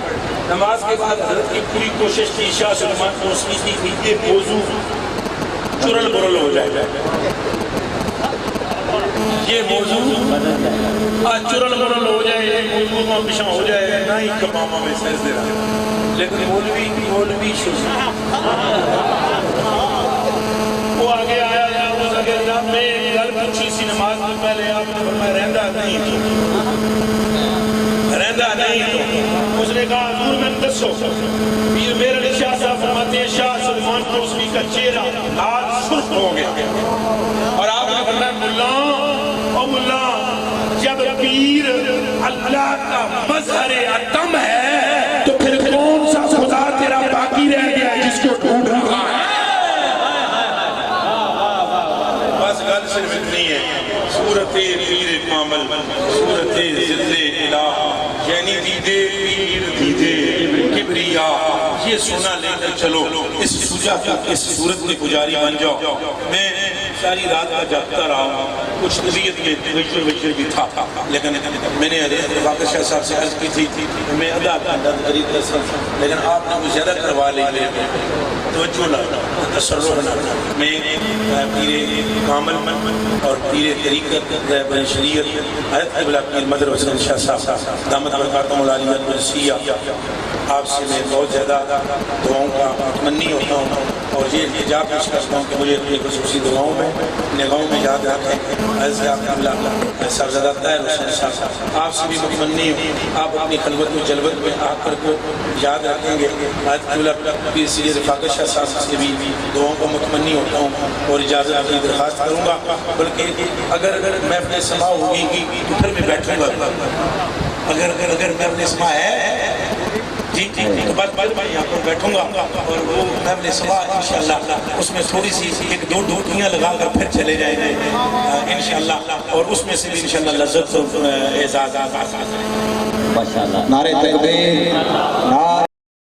نماز کے بعد حضرت کی پوری کوشش کی شاہ سلمان توسوی کی کہ یہ موضوع چرل برل ہو جائے، یہ موضوع چرل مرل ہو جائے، یہ موضوع میں پیشہ ہو جائے، نہ ہی کمامہ میں سیز دے رہا ہے۔ لیکن مولوی شروع وہ آگے آیا یا وہ آگے جب میں گل پوچھی سی نماز میں پہلے آپ نے فرمایا رہندہ نہیں تو، اس نے کہا حضور میں دسو۔ پیر میر علی شاہ صاحب فرماتے ہیں شاہ سلمان توسوی کا چہرہ لال سرخ ہو گیا اور آپ نے فرمایا ملا جب پیر اللہ کا مظہر عدم ہے تو پھر کون سا خدا تیرا باقی رہ گیا ہے جس کو ڈھونڈ رہا ہے؟ بس گل صرف اتنی ہے، صورت پیر کامل، صورت ضد الہ، یعنی دیدے پیر دیدے کبریا، یہ سنا لے کر چلو، اس سجا اس صورت میں پجاری بن جاؤ۔ میں ساری رات کا جاگتا رہا ہوں، کچھ طبیعت میں وجر بھی تھا، لیکن میں نے واقع شاہ صاحب سے عرض کی تھی میں آدھا گھنٹہ قریب دس، لیکن آپ نے مجھے زیادہ کروا لی، توجہ نہ تصرف نہ۔ میں پیر کامل اور پیر طریقت رہبر شریعت حضرت قبلہ پیر مدر حسین شاہ صاحب دامت برکاتہم العالیہ القدسیہ، آپ سے میں بہت زیادہ دعاؤں کا متمنی ہوتا ہوں اور یہ التجا پیش کرتا ہوں کہ مجھے اپنی خصوصی دعاؤں میں نگاہوں میں یاد رکھیں۔ حضرت قبلہ صاحبزادہ طاہر حسین صاحب، آپ سے بھی متمنی ہوں آپ اپنی خلوت و جلوت میں آ کر کو یاد رکھیں گے۔ حضرت قبلہ پیر سید رفاقت شاہ صاحب سے بھی دعاؤں کا متمنی ہوتا ہوں اور اجازت کی درخواست کروں گا، بلکہ اگر میں اپنے سما ہوگی تو پھر میں بیٹھوں گا، اگر میں اپنے سما ہے جی تو بعد میں یہاں پر بیٹھوں گا اور وہ میں اپنے سوا انشاءاللہ اس میں تھوڑی سی ایک دو ڈھوٹیاں لگا کر پھر چلے جائیں گے انشاءاللہ، اور اس میں سے بھی انشاءاللہ لذت و اعزاز آ۔ ماشاءاللہ، نعرہ تکبیر، نعرہ